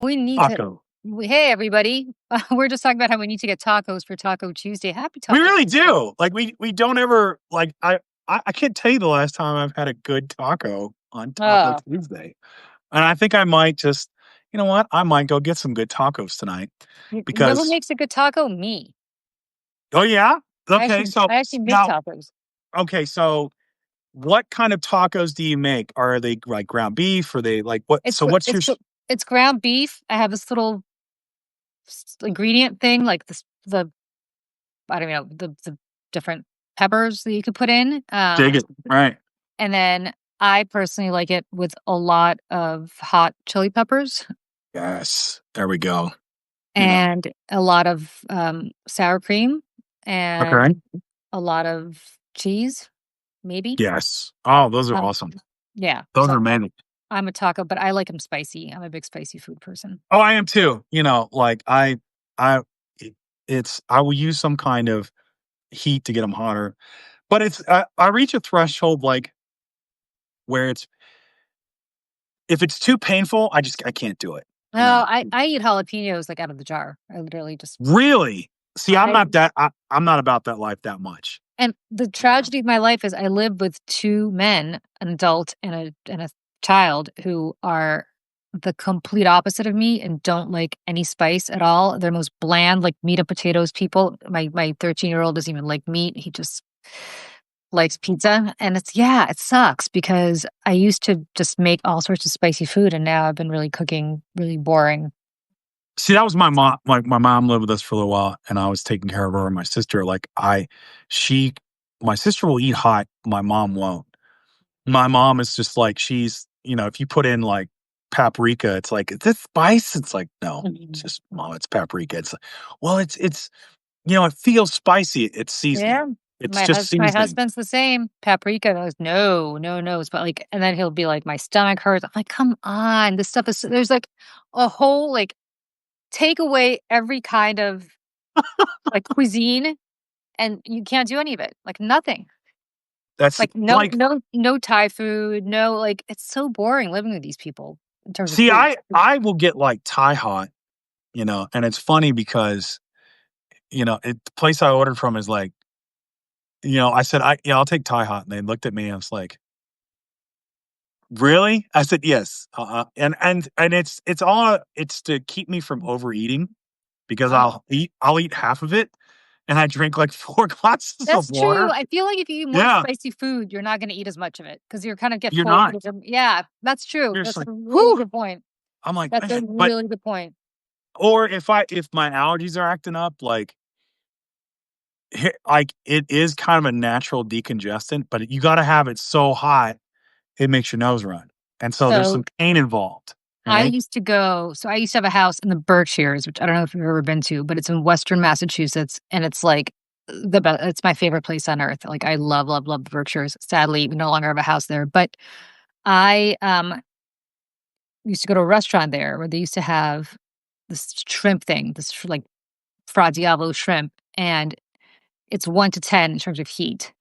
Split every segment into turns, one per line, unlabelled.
We need to.
Taco.
Hey, everybody. We're just talking about how we need to get tacos for Taco Tuesday. Happy Taco
We really
Tuesday.
do. Like we don't ever like I can't tell you the last time I've had a good taco on Taco
Oh,
Tuesday. And I think I might just, you know what? I might go get some good tacos tonight
you know who
because
makes a good taco? Me.
oh yeah?
I
Okay,
actually,
so
I actually make
now
tacos.
okay, so what kind of tacos do you make? Are they like ground beef? Are they like what?
It's
So
gr-
what's your
it's gr- it's ground beef. I have this little ingredient thing, like the I don't know the different peppers that you could put in.
dig it? Right.
And then I personally like it with a lot of hot chili peppers
Yes. There we go. You know.
and a lot of sour cream and
Okay.
a lot of cheese, maybe.
Yes. Oh, those are
Um,
awesome.
yeah.
Those
So
are amazing.
I'm a taco, but I like them spicy. I'm a big spicy food person.
Oh, I am too. You know, like I it- it's I will use some kind of heat to get them hotter. But it's I reach a threshold like where it's if it's too painful, I can't do it. You
No,
know.
I eat jalapeños like out of the jar. I literally just
Really? See, I'm
I
not that I'm not about that life that much.
and the
You know.
tragedy of my life is I live with two men, an adult and a child who are the complete opposite of me and don't like any spice at all. They're most bland, like meat and potatoes people. My 13-year-old doesn't even like meat. He just likes pizza. And it sucks because I used to just make all sorts of spicy food and now I've been really cooking really boring.
See, that was my mom. Like my mom lived with us for a little while, and I was taking care of her and my sister. She, my sister will eat hot. My mom won't. My mom is just like she's. You know, if you put in like paprika, it's like, is this spice? It's like, no, it's
Mhm.
just mom. It's paprika. It's like, well, it's you know, it feels spicy. It's seasoning.
Yeah.
It's
My
just
my
seasoning.
husband's the same. Paprika goes, no, no, no. But like, and then he'll be like, my stomach hurts. I'm like, come on, this stuff is there's like a whole like take away every kind of like cuisine, and you can't do any of it. Like nothing.
That's
Like no,
like
no, no Thai food. No, like it's so boring living with these people in terms of
see,
food.
I will get like Thai hot, you know, and it's funny because you know the place I ordered from is like you know, I said, I'll take Thai hot." And they looked at me and I was like, "Really?" I said, "Yes." And it's all it's to keep me from overeating because
Uh,
I'll eat half of it and I drink like 4 glasses of
that's true.
water.
I feel like if you eat more
Yeah,
spicy food, you're not going to eat as much of it because you're kind of get
you're
full.
not.
Yeah, that's true.
You're just
That's
like,
a really
"Whew."
good point.
I'm like,
That's a
"Man," but
really good point.
or if my allergies are acting up, like it is kind of a natural decongestant, but you gotta have it so hot, it makes your nose run. And so there's some
So
pain involved,
I
right?
used to go. So I used to have a house in the Berkshires, which I don't know if you've ever been to, but it's in Western Massachusetts, and it's like the best. It's my favorite place on earth. Like I love, love, love the Berkshires. Sadly, we no longer have a house there, but I used to go to a restaurant there where they used to have this shrimp thing, like Fra Diavolo shrimp, and it's 1 to 10 in terms of heat.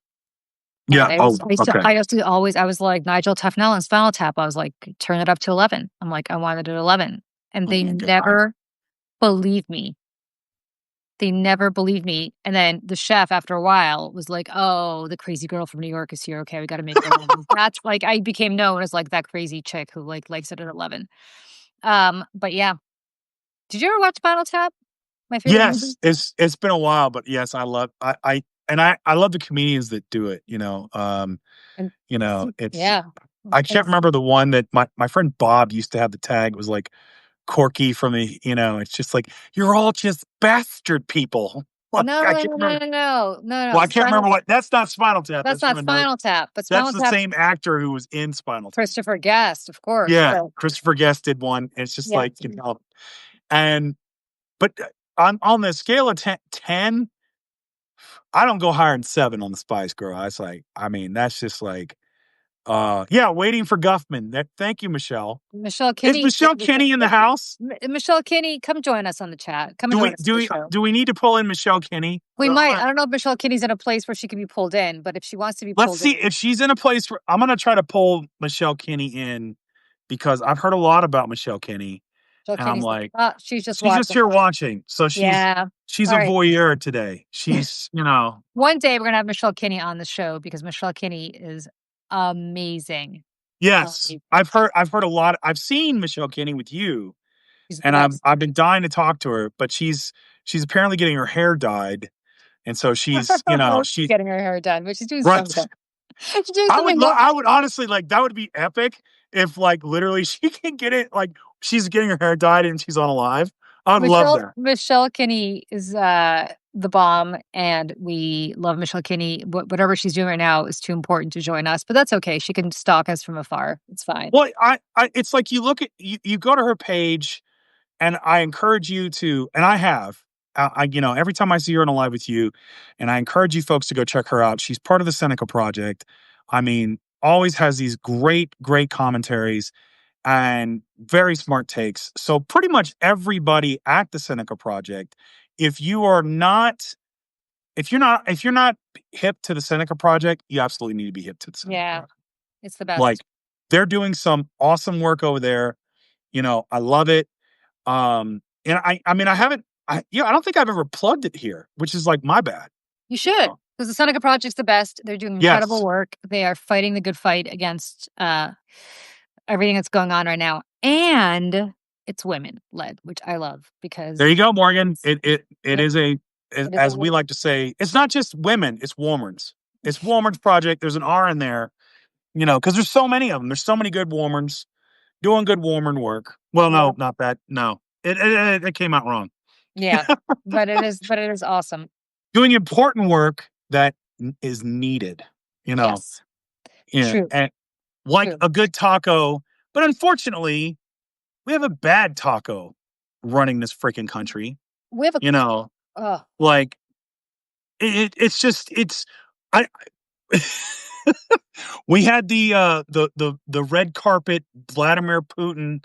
And
Yeah. Oh, okay.
I used to always, I was like Nigel Tufnell and Spinal Tap. I was like, turn it up to 11. I'm like, I wanted it at 11. And
Oh
they
my god.
never believed me. They never believed me. And then the chef, after a while, was like, oh, the crazy girl from New York is here. Okay, we got to make it 11. That's like, I became known as like that crazy chick who like likes it at 11. But yeah. Did you ever watch Spinal Tap? My favorite movie?
Yes, it's been a while, but yes, I love I love the comedians that do it,
And
it's
yeah.
I
And
can't remember the one that my friend Bob used to have the tag. It was like Corky from it's just like, "You're all just bastard people." Like,
no,
I
no,
can't
no, no,
remember
no, no, no,
well,
no.
I can't remember what that's not Spinal Tap,
That's
that's
not
from another
Spinal Tap, but
that's
Spinal
the
Tap,
same actor who was in Spinal Tap.
Christopher Guest, of course.
Yeah,
So
Christopher Guest did one, it's just
yeah.
like, and but, on the scale of 10, I don't go higher than 7 on the Spice Girl. That's like I mean, that's just like, yeah, Waiting for Guffman. That thank you, Michelle.
Michelle
Is
Kinney,
Michelle Kinney in the house?
Michelle Kinney, come join us on the chat. Come and join us on the show.
Do we need to pull in Michelle Kinney?
We might. I don't know if Michelle Kinney's in a place where she can be pulled in, but if she wants to be
Let's
pulled
see
in,
if she's in a place where I'm gonna try to pull Michelle Kinney in because I've heard a lot about Michelle Kinney.
Michelle
And I'm
Kinney's like,
like,
"Oh, she's just
she's just
watching."
here watching. So
Yeah.
she's
All
a
right.
voyeur today. She's,
One day we're gonna have Michelle Kinney on the show because Michelle Kinney is amazing.
yes,
Amazing.
I've heard a lot. I've seen Michelle Kinney with you,
She's the
and
best.
I've been dying to talk to her, but she's apparently getting her hair dyed, and so she's,
She's getting her hair done, but she's doing
right.
something. She's doing something more.
I would honestly like that would be epic if like literally she can get it like she's getting her hair dyed and she's on alive. I'd love that.
Michelle Kinney is, the bomb, and we love Michelle Kinney. Whatever she's doing right now is too important to join us, but that's okay. She can stalk us from afar. It's fine.
Well, it's like you look at you go to her page, and I encourage you to, and I have. Every time I see her on a live with you, and I encourage you folks to go check her out. She's part of the Seneca Project. I mean, always has these great commentaries and very smart takes. So pretty much everybody at the Seneca Project, if you are not, if you're not hip to the Seneca Project, you absolutely need to be hip to the Seneca
Yeah,
Project.
it's the best.
Like they're doing some awesome work over there. I love it. And I mean, I haven't, I don't think I've ever plugged it here, which is like my bad.
You should,
Oh,
because the Seneca Project's the best. They're doing incredible
yes.
work. They are fighting the good fight against, everything that's going on right now, and it's women-led, which I love
There
because
you go, Morgan.
it's
It
it
is
it is a
as
wo
we like to say, it's not just women, it's Warmers. It's Warmers Project. There's an R in there, because there's so many of them. There's so many good Warmers doing good Warmer work. Well,
yeah,
no, not that. No, it came out wrong.
yeah, but it is awesome.
Doing important work that is needed, you know.
Yes,
Yeah,
true,
and like
true.
a good taco, but unfortunately, we have a bad taco running this freaking country.
We have a
You know,
oh,
like it's just I we had the red carpet Vladimir Putin,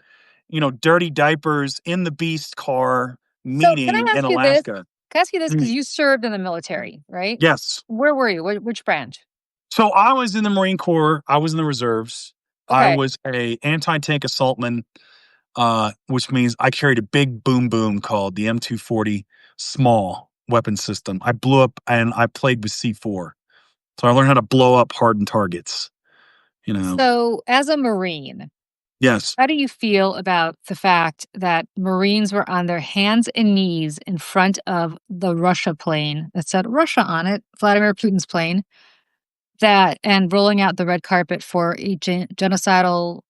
dirty diapers in the beast car
so can I
meeting in
ask you this?
Alaska.
Can I ask you this?
Mm,
Because you served in the military, right?
yes.
Where were you? Which branch?
So I was in the Marine Corps. I was in the reserves. I
Okay.
was a anti-tank assaultman, which means I carried a big boom called the M240 small weapon system. I blew up and I played with C4. So I learned how to blow up hardened targets, you know.
So, as a Marine,
Yes.
how do you feel about the fact that Marines were on their hands and knees in front of the Russia plane that said Russia on it, Vladimir Putin's plane, that and rolling out the red carpet for a genocidal,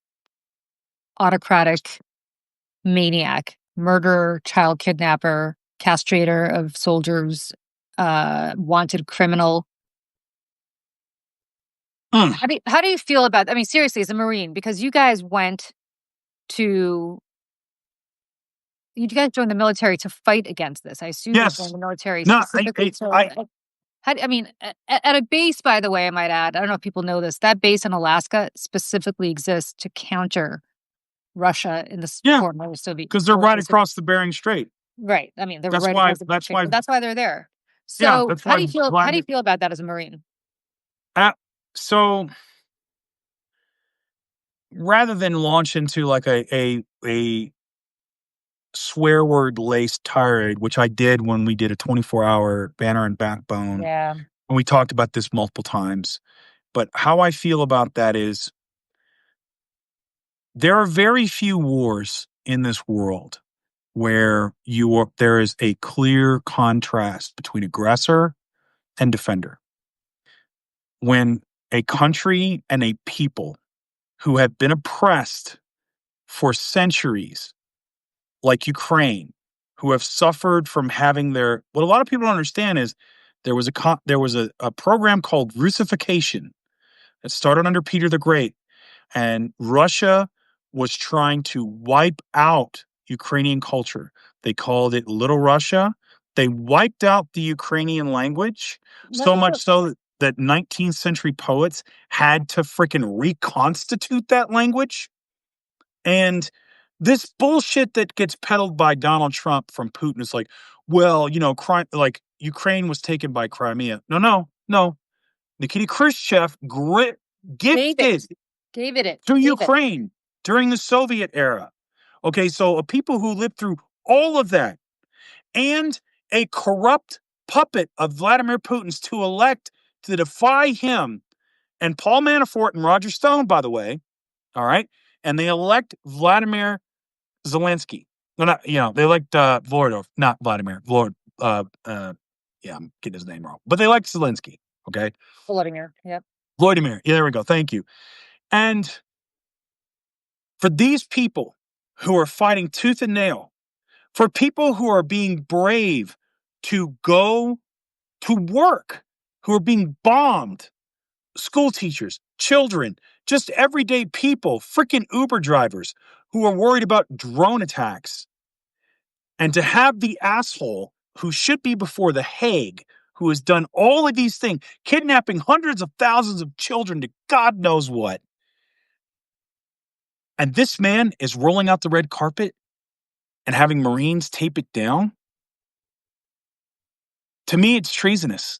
autocratic maniac, murderer, child kidnapper, castrator of soldiers, wanted criminal.
Mm.
How do you feel about, I mean, seriously, as a Marine, because to you guys joined the military to fight against this. I assume you joined
Yes.
the military
No,
specifically to, I mean, at a base, by the way, I might add, I don't know if people know this, that base in Alaska specifically exists to counter Russia in the
yeah,
former Soviet,
because they're right across the Bering Strait.
right. I mean, they're
That's
right
why
across the
that's
Pacific,
why
but that's why they're there.
yeah,
So,
that's why
how do you
Vladimir
feel about that as a Marine?
uh, so rather than launch into like a swear word laced tirade, which I did when we did a 24-hour banner and backbone,
Yeah.
and we talked about this multiple times. But how I feel about that is there are very few wars in this world where there is a clear contrast between aggressor and defender. When a country and a people who have been oppressed for centuries, like Ukraine, who have suffered from having what a lot of people don't understand is there was a program called Russification that started under Peter the Great, and Russia was trying to wipe out Ukrainian culture. They called it Little Russia. They wiped out the Ukrainian language so much
No,
so that 19th century poets had to freaking reconstitute that language. And this bullshit that gets peddled by Donald Trump from Putin is like, well, like Ukraine was taken by Crimea. No. Nikita Khrushchev
gave it,
gifted
gave it,
to
gave it.
Ukraine during the Soviet era. Okay, so people who lived through all of that and a corrupt puppet of Vladimir Putin's to elect to defy him and Paul Manafort and Roger Stone, by the way, all right? And they elect Vladimir Zelensky. No, not, they elect Volodov, not Vladimir. Yeah, I'm getting his name wrong. But they elect Zelensky, okay?
Vladimir. Yep.
Vladimir. Yeah, there we go. Thank you. And for these people who are fighting tooth and nail, for people who are being brave to go to work, who are being bombed, school teachers, children, just everyday people, freaking Uber drivers who are worried about drone attacks. And to have the asshole who should be before the Hague, who has done all of these things, kidnapping hundreds of thousands of children to God knows what. And this man is rolling out the red carpet and having Marines tape it down. To me, it's treasonous.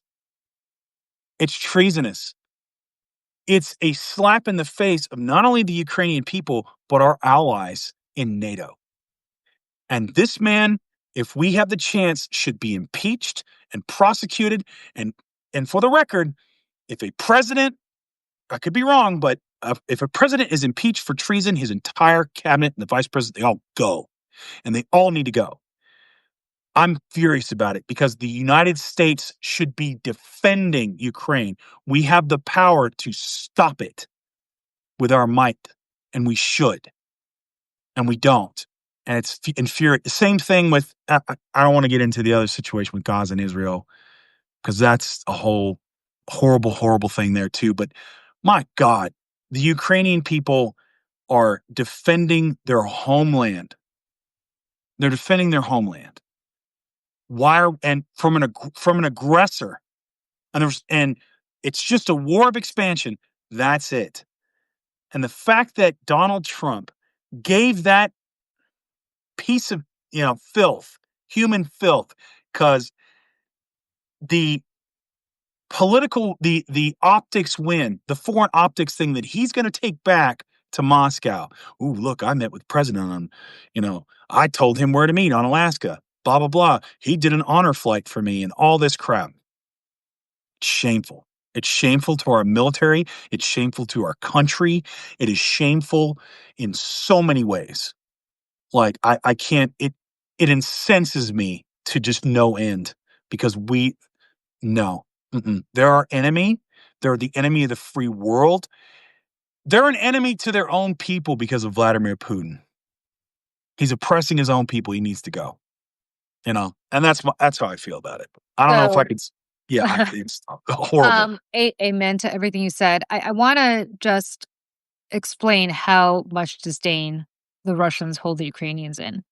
It's treasonous. It's a slap in the face of not only the Ukrainian people, but our allies in NATO. And this man, if we have the chance, should be impeached and prosecuted. And for the record, if a president, I could be wrong, but if a president is impeached for treason, his entire cabinet and the vice president, they all go. And they all need to go. I'm furious about it because the United States should be defending Ukraine. We have the power to stop it with our might, and we should. And we don't. And it's infuriating. The same thing with, I don't want to get into the other situation with Gaza and Israel because that's a whole horrible, horrible thing there too. But my God, the Ukrainian people are defending their homeland. They're defending their homeland. And from an aggressor, and it's just a war of expansion. That's it. And the fact that Donald Trump gave that piece of filth, human filth, because the the optics win, the foreign optics thing that he's going to take back to Moscow. Ooh, look, I met with President on, I told him where to meet on Alaska. Blah blah blah. He did an honor flight for me, and all this crap. Shameful. It's shameful to our military. It's shameful to our country. It is shameful in so many ways. Like I can't. It incenses me to just no end because no. They're our enemy. They're the enemy of the free world. They're an enemy to their own people because of Vladimir Putin. He's oppressing his own people. He needs to go. And that's how I feel about it. I don't know if I could. Yeah, it's horrible.
Amen to everything you said. I want to just explain how much disdain the Russians hold the Ukrainians in.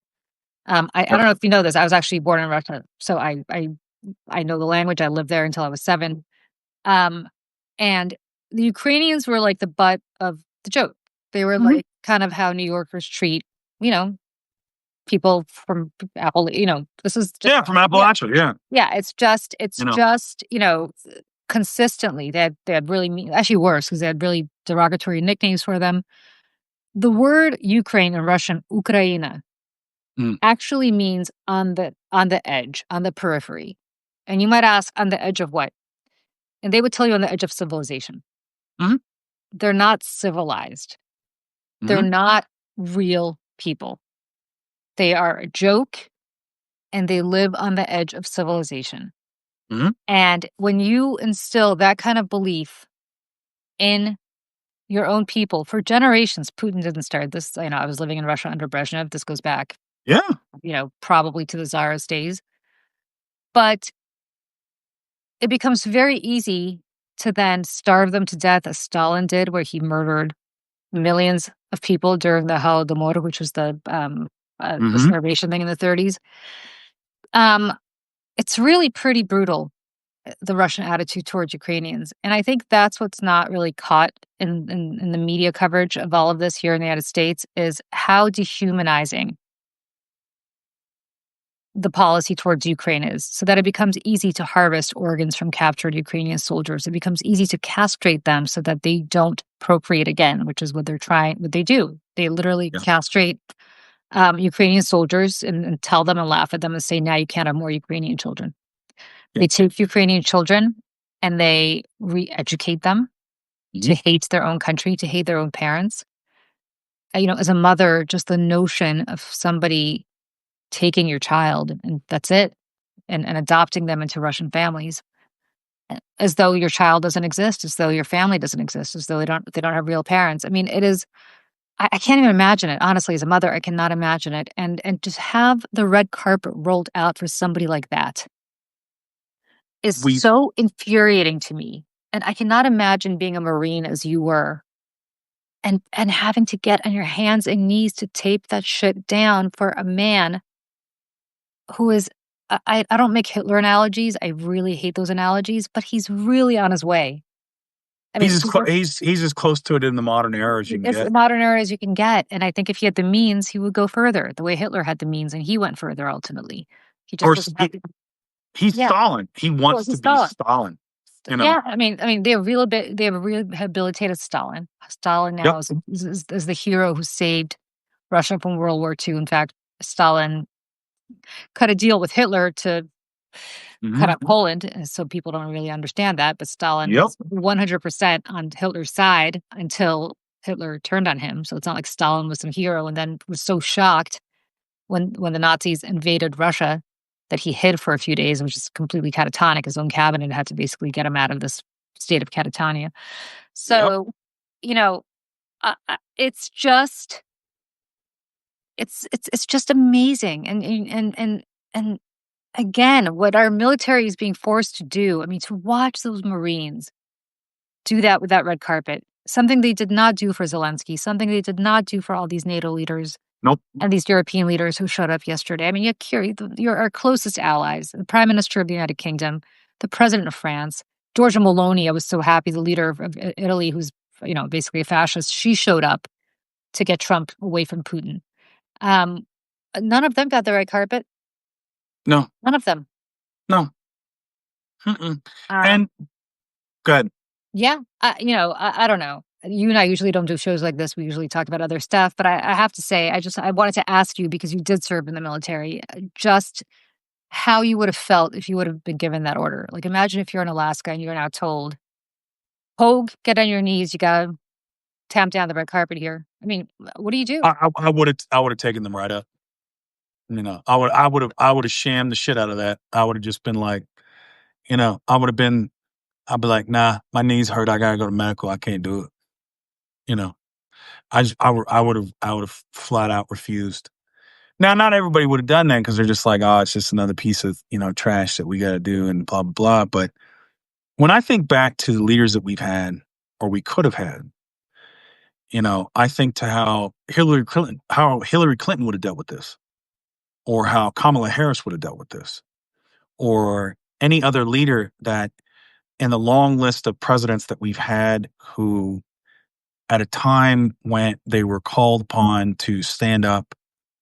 I don't know if you know this. I was actually born in Russia, so I know the language. I lived there until I was 7. And the Ukrainians were like the butt of the joke. They were like kind of how New Yorkers treat, people from Apple. This is just,
from Appalachia.
Yeah, it's just consistently they had really actually worse because they had really derogatory nicknames for them. The word Ukraine in Russian, Ukraina, actually means on the edge, on the periphery. And you might ask, on the edge of what? And they would tell you on the edge of civilization. They're not civilized. They're not real people. They are a joke, and they live on the edge of civilization. And when you instill that kind of belief in your own people for generations, Putin didn't start this. I was living in Russia under Brezhnev. This goes back, probably to the Tsarist days. But it becomes very easy to then starve them to death, as Stalin did, where he murdered millions of people during the Holodomor, which was the starvation thing in the 30s. It's really pretty brutal, the Russian attitude towards Ukrainians. And I think that's what's not really caught in the media coverage of all of this here in the United States is how dehumanizing the policy towards Ukraine is, so that it becomes easy to harvest organs from captured Ukrainian soldiers. It becomes easy to castrate them so that they don't procreate again, which is what they do. They literally castrate Ukrainian soldiers and tell them and laugh at them and say, "Now you can't have more Ukrainian children."
Yeah.
They take Ukrainian children and they re-educate them to
Mhm.
hate their own country, to hate their own parents. As a mother, just the notion of somebody taking your child and that's it, and adopting them into Russian families, as though your child doesn't exist, as though your family doesn't exist, as though they don't have real parents. I mean, it is I can't even imagine it, honestly, as a mother, I cannot imagine it, and just have the red carpet rolled out for somebody like that is
We
so infuriating to me, and I cannot imagine being a Marine as you were, and having to get on your hands and knees to tape that shit down for a man who is I don't make Hitler analogies, I really hate those analogies, but he's really on his way. I mean,
he's as close to it in the modern era as you can
as
get.
modern era as you can get, and I think if he had the means, he would go further, the way Hitler had the means, and he went further ultimately. He just
Or
doesn't have the
he's
Yeah,
Stalin. He
well,
wants
he's
to be
Stalin.
Stalin, you know?
Yeah, they have rehabilitated Stalin. Stalin now
Yep.
is the hero who saved Russia from World War II. In fact, Stalin cut a deal with Hitler to cut
Mhm.
out Poland, so people don't really understand that, but Stalin
Yep.
was 100% on Hitler's side until Hitler turned on him, so it's not like Stalin was some hero and then was so shocked when the Nazis invaded Russia that he hid for a few days, which is completely catatonic. His own cabinet had to basically get him out of this state of catatonia.
Yep.
So, you know, it's just it's just amazing, and again, what our military is being forced to do. I mean, to watch those Marines do that with that red carpet, something they did not do for Zelensky, something they did not do for all these NATO leaders
Nope.
and these European leaders who showed up yesterday. I mean, you're our closest allies, the Prime Minister of the United Kingdom, the President of France, Giorgia Meloni. I was so happy, the leader of Italy, who's basically a fascist. She showed up to get Trump away from Putin. Um, None of them got the red carpet.
No.
None of them.
No. Mm-mm.
Um,
And good.
yeah, I don't know. You and I usually don't do shows like this. We usually talk about other stuff, but I have to say, I wanted to ask you because you did serve in the military, just how you would have felt if you would have been given that order. Like, imagine if you're in Alaska and you're now told, "Hogue, get on your knees. You gotta tamp down the red carpet here." I mean, what do you do?
I would have taken them right up. I would have shammed the shit out of that. I would have just been like, I'd be like, nah, my knees hurt. I gotta go to medical. I can't do it. You know, I would have flat out refused. Now, not everybody would have done that because they're just like, oh, it's just another piece of trash that we got to do and blah blah blah. But when I think back to the leaders that we've had or we could have had, I think to how Hillary Clinton would have dealt with this, or how Kamala Harris would have dealt with this, or any other leader that in the long list of presidents that we've had who at a time when they were called upon to stand up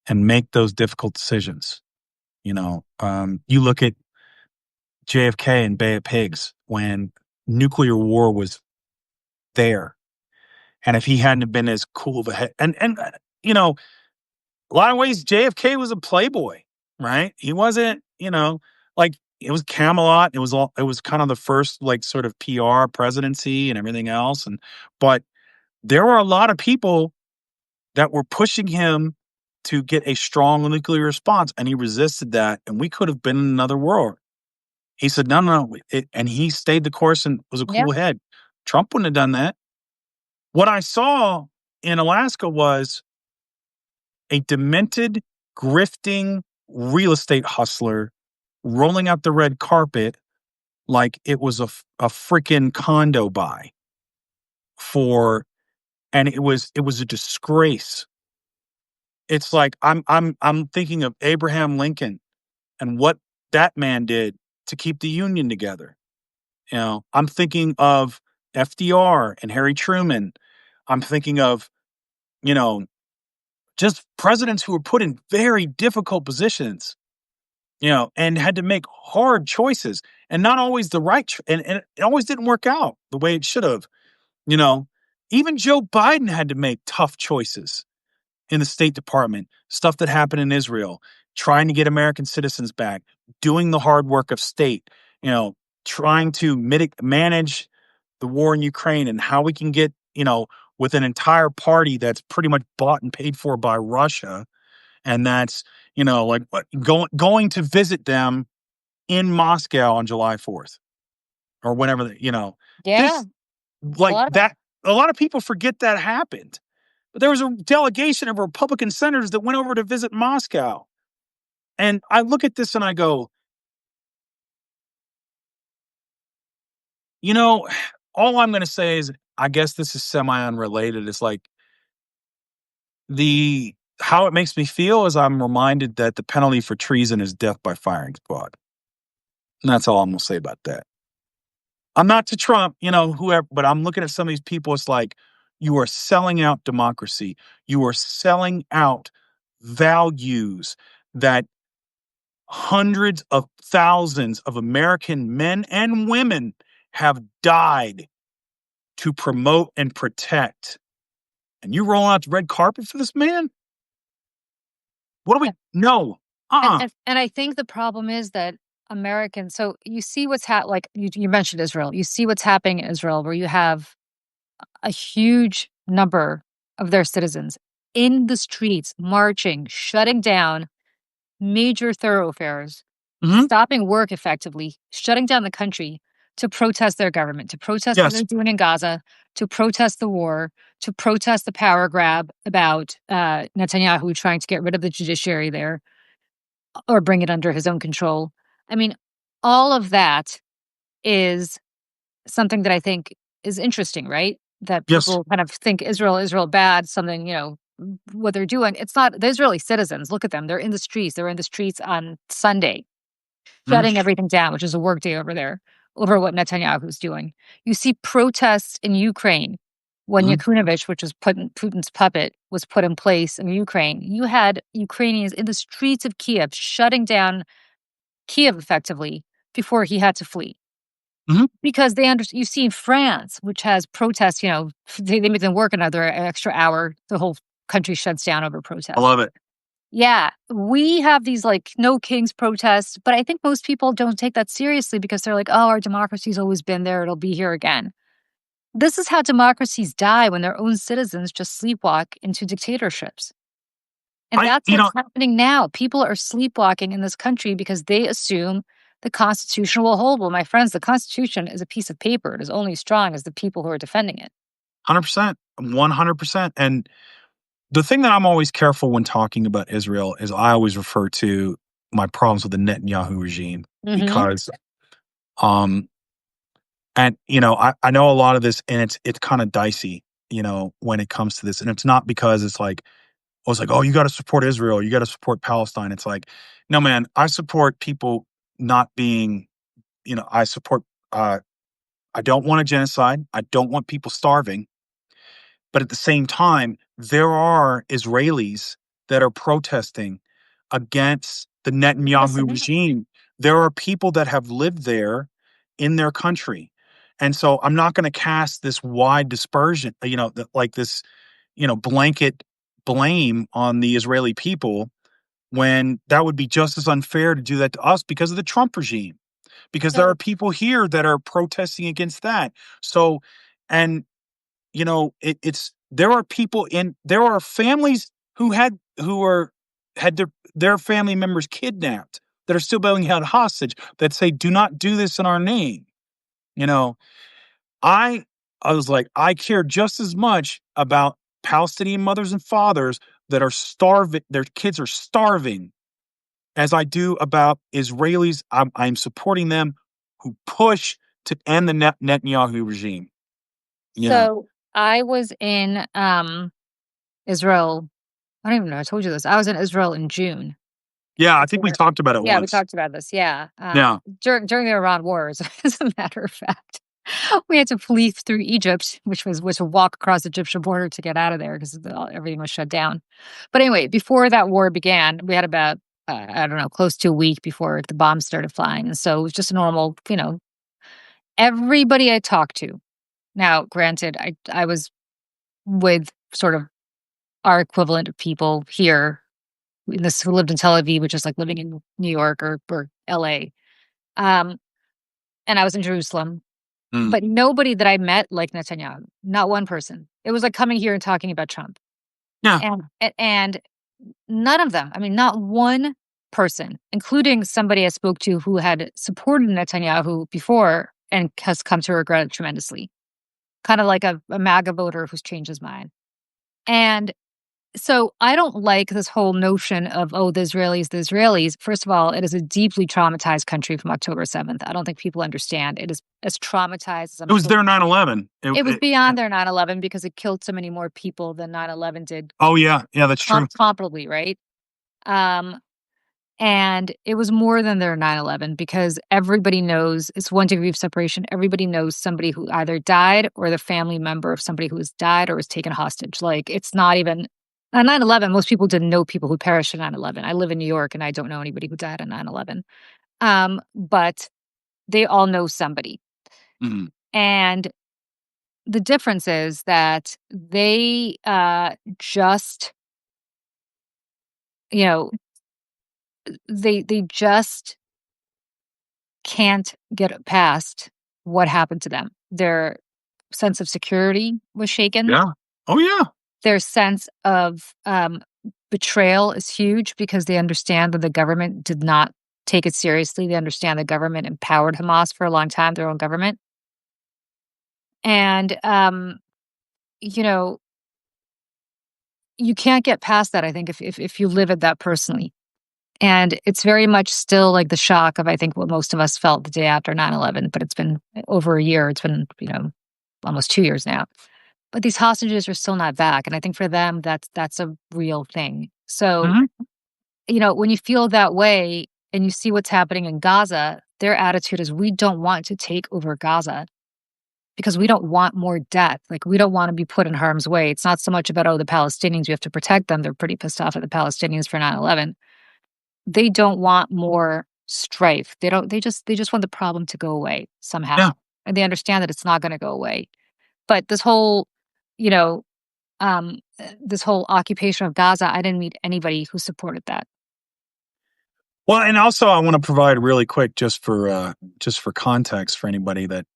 and make those difficult decisions. You look at JFK and Bay of Pigs when nuclear war was there, and if he hadn't have been as cool of a head, and a lot of ways JFK was a playboy, right? He wasn't, like it was Camelot. It was kind of the first like sort of PR presidency and everything else, but there were a lot of people that were pushing him to get a strong nuclear response, and he resisted that, and we could have been in another world. He said, "No, no, no," and he stayed the course and was a
Yeah,
cool head. Trump wouldn't have done that. What I saw in Alaska was a demented, grifting real estate hustler rolling out the red carpet like it was a freaking condo buy for, and it was a disgrace. It's like I'm thinking of Abraham Lincoln and what that man did to keep the Union together. I'm thinking of FDR and Harry Truman. I'm thinking of, you know, just presidents who were put in very difficult positions, and had to make hard choices and not always the right, and it always didn't work out the way it should have, you know. Even Joe Biden had to make tough choices. in the State Department, stuff that happened in Israel, trying to get American citizens back, doing the hard work of state, trying to manage the war in Ukraine and how we can get, with an entire party that's pretty much bought and paid for by Russia. And that's, like going to visit them in Moscow on July 4th or whenever,
Yeah,
this
a
like
lot of
that. A lot of people forget that happened. But there was a delegation of Republican senators that went over to visit Moscow. And I look at this and I go, you know, all I'm going to say is, I guess this is semi unrelated. It's like how it makes me feel is I'm reminded that the penalty for treason is death by firing squad. And that's all I'm going to say about that. I'm not to Trump, whoever, but I'm looking at some of these people. It's like you are selling out democracy. You are selling out values that hundreds of thousands of American men and women have died to promote and protect. And you roll out the red carpet for this man? What do we?
yeah.
No.
And
Uh-uh.
and I think the problem is that Americans, so you see what's like you mentioned Israel. You see what's happening in Israel where you have a huge number of their citizens in the streets marching, shutting down major thoroughfares,
Mhm.
stopping work effectively, shutting down the country to protest their government, to protest what they're
Yes.
doing in Gaza, to protest the war, to protest the power grab about Netanyahu trying to get rid of the judiciary there or bring it under his own control. I mean, all of that is something that I think is interesting, right? That
Yes.
people kind of think Israel bad, something, what they're doing. It's not the Israeli citizens. Look at them. They're in the streets. They're in the streets on Sunday,
Mhm.
shutting everything down, which is a work day over there, over what Netanyahu's doing. You see protests in Ukraine when
Mhm.
Yakunovich, which was Putin's puppet, was put in place in Ukraine. You had Ukrainians in the streets of Kiev shutting down Kiev effectively before he had to flee.
Mhm.
Because they understand. You see France, which has protests, they make them work another extra hour. The whole country shuts down over
I
protests.
love it.
Yeah, we have these like no kings protests, but I think most people don't take that seriously because they're like, oh, our democracy's always been there. It'll be here again. This is how democracies die when their own citizens just sleepwalk into dictatorships. And
I
that's
you
what's
know,
happening now. People are sleepwalking in this country because they assume the Constitution will hold. Well, my friends, the Constitution is a piece of paper. It is only as strong as the people who are defending it.
100%. 100%. And the thing that I'm always careful when talking about Israel is I always refer to my problems with the Netanyahu regime
Hmm.
because um and I know a lot of this and it's kind of dicey, when it comes to this. And it's not because it's like, oh, it's like, oh, you got to support Israel, you got to support Palestine. It's like, no, man, I support people not being, I support I don't want a genocide. I don't want people starving. But at the same time, there are Israelis that are protesting against the Netanyahu
Listen,
regime. There are people that have lived there in their country. And so I'm not going to cast this wide dispersion, like this, blanket blame on the Israeli people when that would be just as unfair to do that to us because of the Trump regime, because there are
so
people here that are protesting against that. So, and it's there are families who had their family members kidnapped that are still being held hostage that say, "Do not do this in our name." You know, I I was like, I care just as much about Palestinian mothers and fathers that are starving, their kids are starving, as I do about Israelis. I'm supporting them who push to end the Netanyahu regime. Yeah.
so I was in Israel. I don't even know. I told you this. I was in Israel in June.
Yeah, I think we
Before,
talked about it
yeah, we
once.
talked about this. Yeah,
Yeah.
during the Iran wars, as a matter of fact, we had to flee through Egypt, which to walk across the Egyptian border to get out of there because everything was shut down. But anyway, before that war began, we had about I don't know, close to a week before the bombs started flying, and so it was just a normal, everybody I talked to. Now, granted, I was with sort of our equivalent of people here in this who lived in Tel Aviv, which is like living in New York or LA. Um, and I was in Jerusalem,
Mm.
but nobody that I met liked Netanyahu. Not one person. It was like coming here and talking about Trump.
Yeah.
And none of them, I mean, not one person, including somebody I spoke to who had supported Netanyahu before and has come to regret it tremendously. Kind of like a MAGA voter who's changed his mind. And so I don't like this whole notion of, oh, the Israelis, the Israelis. First of all, it is a deeply traumatized country from October 7th. I don't think people understand. It is as traumatized as I'm
It was
sure.
their 9/11.
It was beyond their 9/11 because it killed so many more people than 9/11 did
Oh, yeah. Yeah, that's true.
comparably, right? Um, and it was more than their 9/11 because everybody knows it's 1 degree of separation. Everybody knows somebody who either died or the family member of somebody who has died or was taken hostage. Like, it's not even on 9/11, most people didn't know people who perished in 9/11. I live in New York, and I don't know anybody who died on 9/11. But they all know somebody.
Mhm.
And the difference is that they, just, you know, they just can't get past what happened to them. Their sense of security was shaken.
Yeah. Oh, yeah.
Their sense of, betrayal is huge because they understand that the government did not take it seriously. They understand the government empowered Hamas for a long time, their own government. And, you know, you can't get past that, I think, if you live it that personally. And it's very much still like the shock of, I think, what most of us felt the day after 9/11, but it's been over a year. It's been, almost 2 years now. But these hostages are still not back, and I think for them, that's a real thing. So,
Mhm.
when you feel that way and you see what's happening in Gaza, their attitude is, "We don't want to take over Gaza because we don't want more death. Like, we don't wanna be put in harm's way." It's not so much about, "Oh, the Palestinians, we have to protect them." They're pretty pissed off at the Palestinians for 9/11. They don't want more strife. They just want the problem to go away somehow,
Yeah.
and they understand that it's not gonna go away. But you know, this whole occupation of Gaza, I didn't meet anybody who supported that.
Well, and also I wanna provide really quick just for context for anybody that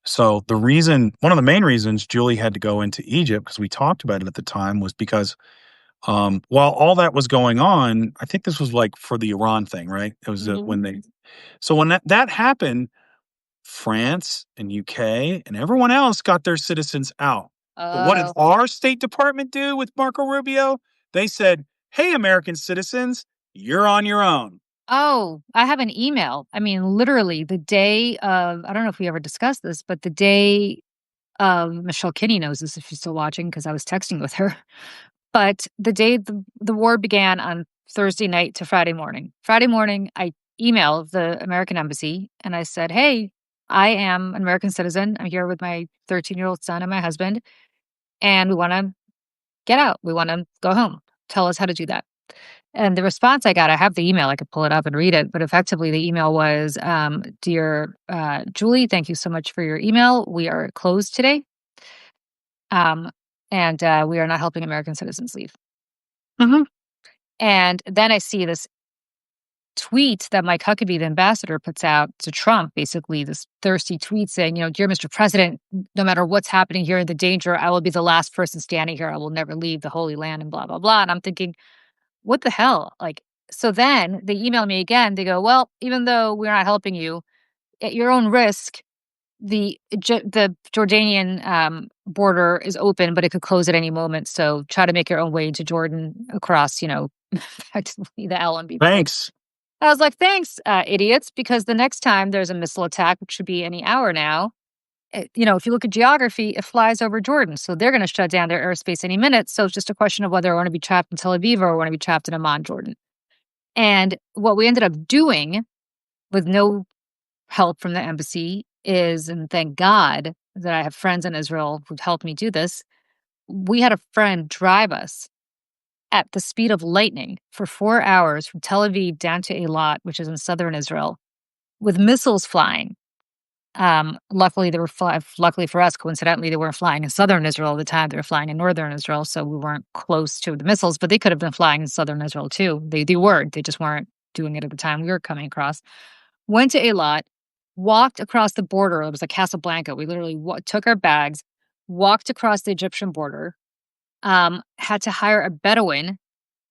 so the reason one of the main reasons Julie had to go into Egypt, because we talked about it at the time, was because, while all that was going on, I think this was, like, for the Iran thing, right? It was,
Mhm.
when they so when that happened, France and UK and everyone else got their citizens out. But what did
Oh.
our State Department do with Marco Rubio? They said, "Hey, American citizens, you're on your own."
Oh, I have an email. I mean, literally the day of I don't know if we ever discussed this, but the day of Michelle Kinney knows this if she's still watching because I was texting with her. But the day the war began on Thursday night to Friday morning. Friday morning, I emailed the American embassy and I said, "Hey, I am an American citizen. I'm here with my 13-year-old son and my husband, and we want to get out. We want to go home. Tell us how to do that." And the response I got, I have the email, I could pull it up and read it, but effectively the email was, "Dear Julie, thank you so much for your email. We are closed today, um, and we are not helping American citizens leave."
Mhm.
And then I see this tweet that Mike Huckabee, the ambassador, puts out to Trump, basically this thirsty tweet saying, "Dear Mr. President, no matter what's happening here, the danger, I will be the last person standing here. I will never leave the Holy Land," and blah, blah, blah. And I'm thinking, what the hell? Like, so then they email me again. They go, "Well, even though we're not helping you, at your own risk, the Jordanian border is open, but it could close at any moment. So try to make your own way into Jordan across, effectively the Allenby border."
Thanks.
I was like, "Thanks, idiots," because the next time there's a missile attack, which should be any hour now, if you look at geography, it flies over Jordan. So they're going to shut down their airspace any minute. So it's just a question of whether I want to be trapped in Tel Aviv or I want to be trapped in Amman, Jordan. And what we ended up doing with no help from the embassy is, and thank God that I have friends in Israel who've helped me do this, we had a friend drive us at the speed of lightning for 4 hours from Tel Aviv down to Eilat, which is in southern Israel, with missiles flying. Luckily, luckily for us, coincidentally, they weren't flying in southern Israel at the time. They were flying in northern Israel, so we weren't close to the missiles. But they could have been flying in southern Israel too. They were. They just weren't doing it at the time we were coming across. Went to Eilat, walked across the border. It was like Casablanca. We literally took our bags, walked across the Egyptian border. Had to hire a Bedouin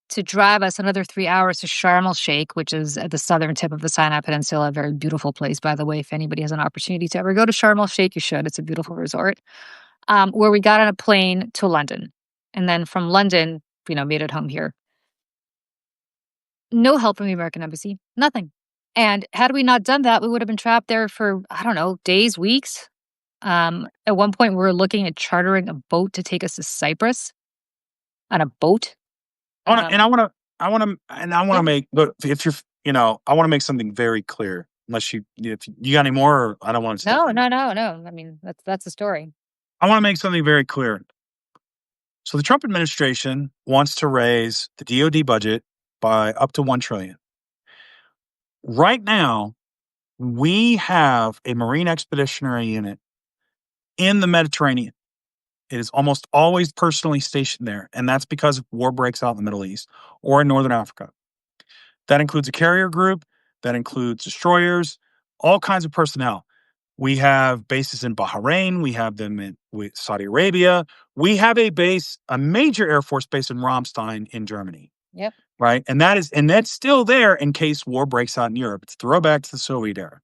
to drive us another 3 hours to Sharm el Sheikh, which is at the southern tip of the Sinai Peninsula. A very beautiful place, by the way. If anybody has an opportunity to ever go to Sharm el Sheikh, you should. It's a beautiful resort. Where we got on a plane to London. And then from London, made it home here. No help from the American Embassy, nothing. And had we not done that, we would have been trapped there for, I don't know, days, weeks. At one point, we were looking at chartering a boat to take us to Cyprus on a boat.
I wanna and I wanna
Yeah.
make but if you're I wanna make something very clear, unless if you got any more, or I don't wanna step
No,
on you.
no, no, no. I mean, that's the story.
I wanna make something very clear. So the Trump administration wants to raise the DoD budget by up to 1 trillion. Right now, we have a Marine Expeditionary Unit in the Mediterranean. It is almost always personally stationed there, and that's because war breaks out in the Middle East or in Northern Africa. That includes a carrier group, that includes destroyers, all kinds of personnel. We have bases in Bahrain, we have them with Saudi Arabia. We have a major Air Force base in Ramstein in Germany,
Yep.
right? And that's still there in case war breaks out in Europe. It's a throwback to the Soviet era.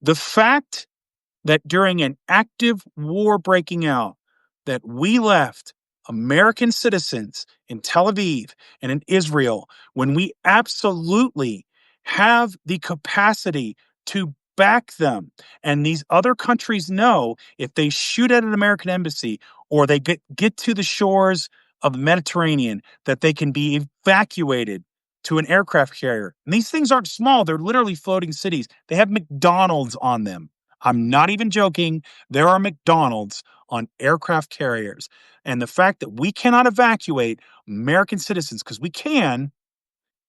The fact that during an active war breaking out, that we left American citizens in Tel Aviv and in Israel when we absolutely have the capacity to back them. And these other countries know if they shoot at an American embassy or they get to the shores of the Mediterranean, that they can be evacuated to an aircraft carrier. And these things aren't small, they're literally floating cities. They have McDonald's on them. I'm not even joking. There are McDonald's on aircraft carriers. And the fact that we cannot evacuate American citizens, because we can,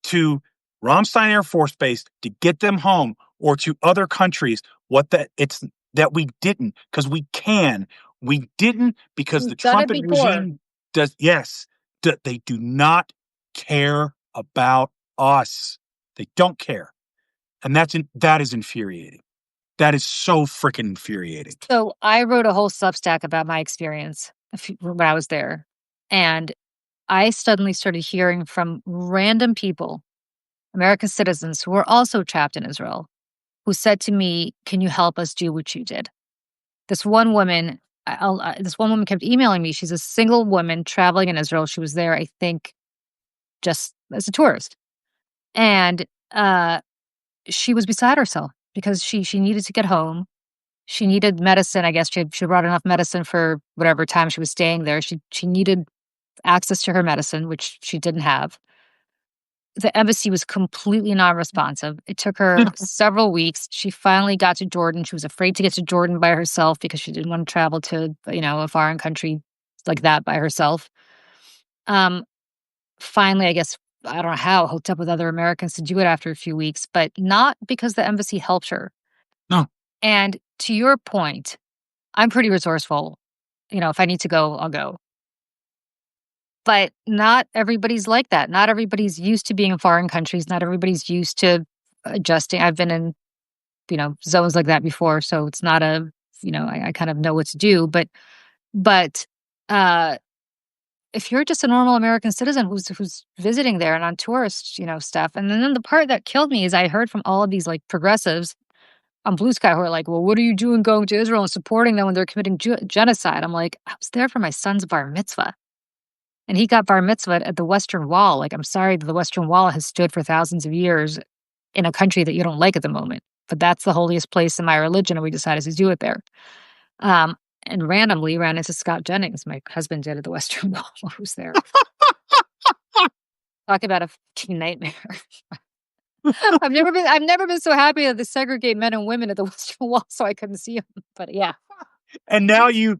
to Ramstein Air Force Base to get them home, or to other countries, it's that we didn't, because we can. We didn't because the
We've done
Trump
it before.
regime they do not care about us. They don't care. And that is infuriating. That is so freaking infuriating.
So I wrote a whole Substack about my experience when I was there. And I suddenly started hearing from random people, American citizens who were also trapped in Israel, who said to me, "Can you help us do what you did?" This one woman, this one woman kept emailing me. She's a single woman traveling in Israel. She was there, I think, just as a tourist, and she was beside herself because she needed to get home. She needed medicine. I guess she brought enough medicine for whatever time she was staying there. She needed access to her medicine, which she didn't have. The embassy was completely non-responsive. It took her several weeks. She finally got to Jordan. She was afraid to get to Jordan by herself because she didn't want to travel to, a foreign country like that by herself. Um, Finally, I guess, I don't know how, hooked up with other Americans to do it after a few weeks, but not because the embassy helped her.
No.
And to your point, I'm pretty resourceful. If I need to go, I'll go. But not everybody's like that. Not everybody's used to being in foreign countries. Not everybody's used to adjusting. I've been in, zones like that before. So it's not I kind of know what to do. But uh, if you're just a normal American citizen who's visiting there and on tourist, stuff. And then the part that killed me is I heard from all of these like progressives on Blue Sky who are like, well, what are you doing going to Israel and supporting them when they're committing genocide? I'm like, I was there for my son's bar mitzvah. And he got bar mitzvah at the Western Wall. Like, I'm sorry that the Western Wall has stood for thousands of years in a country that you don't like at the moment. But that's the holiest place in my religion, and we decided to do it there. And randomly ran into Scott Jennings, my husband did at the Western Wall while I was there. Talk about a fucking nightmare. I've never been so happy that they segregate men and women at the Western Wall so I couldn't see them. But yeah.
And now you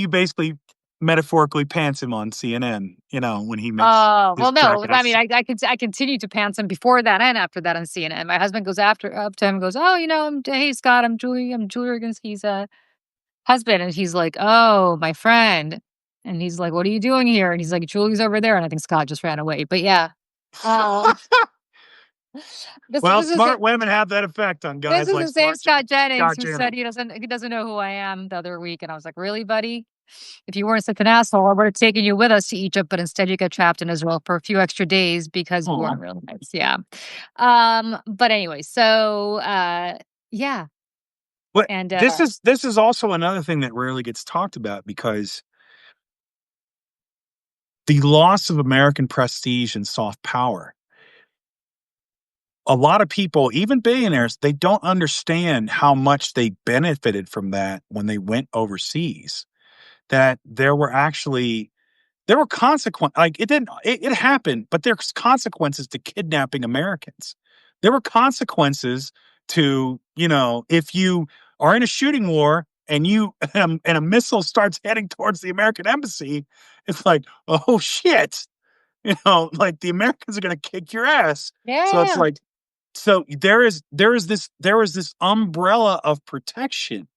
basically metaphorically pants him on CNN, when he makes
Oh,
his
well, no. I mean,
jackass.
I continue to pants him before that and after that on CNN. My husband goes up to him and goes, "Oh, hey Scott, I'm Julie Regan's husband," and he's like, "Oh, my friend," and he's like, "What are you doing here?" And he's like, "Julie's over there," and I think Scott just ran away. But yeah, um, this
Well,
this is
smart women have that effect on
this
guys
is
like
the same
smart
Scott Jennings
Scott
who said
Jennings.
he doesn't know who I am the other week, and I was like, "Really, buddy? If you weren't such an asshole, I would have taken you with us to Egypt, but instead you got trapped in Israel for a few extra days because you
Aw.
weren't real nice." Yeah. But anyway, so yeah,
But
and
this is also another thing that rarely gets talked about because the loss of American prestige and soft power. A lot of people, even billionaires, they don't understand how much they benefited from that when they went overseas. That there were consequences. Like it happened, but there's consequences to kidnapping Americans. There were consequences to, if you are in a shooting war and and a missile starts heading towards the American embassy, it's like, oh shit, like the Americans are going to kick your ass. So it's
yeah,
like, so there is this umbrella of protection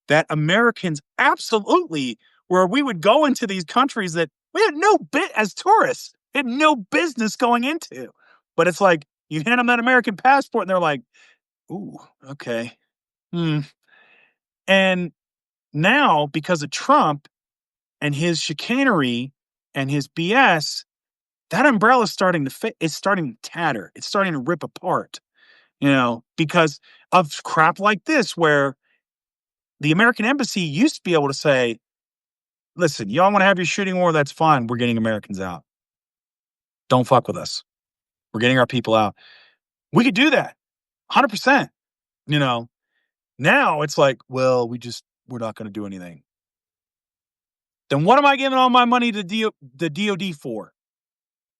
that Americans absolutely, where we would go into these countries that we had no bit as tourists, had no business going into. But it's like you hand them that American passport and they're like, ooh, okay. Hmm. And now, because of Trump and his chicanery and his BS, that umbrella is starting to fit, it's starting to tatter, it's starting to rip apart, because of crap like this, where the American embassy used to be able to say, listen, y'all want to have your shooting war? That's fine. We're getting Americans out. Don't fuck with us. We're getting our people out. We could do that 100%. You know, now it's like, well, we're not going to do anything. Then what am I giving all my money to the DOD for?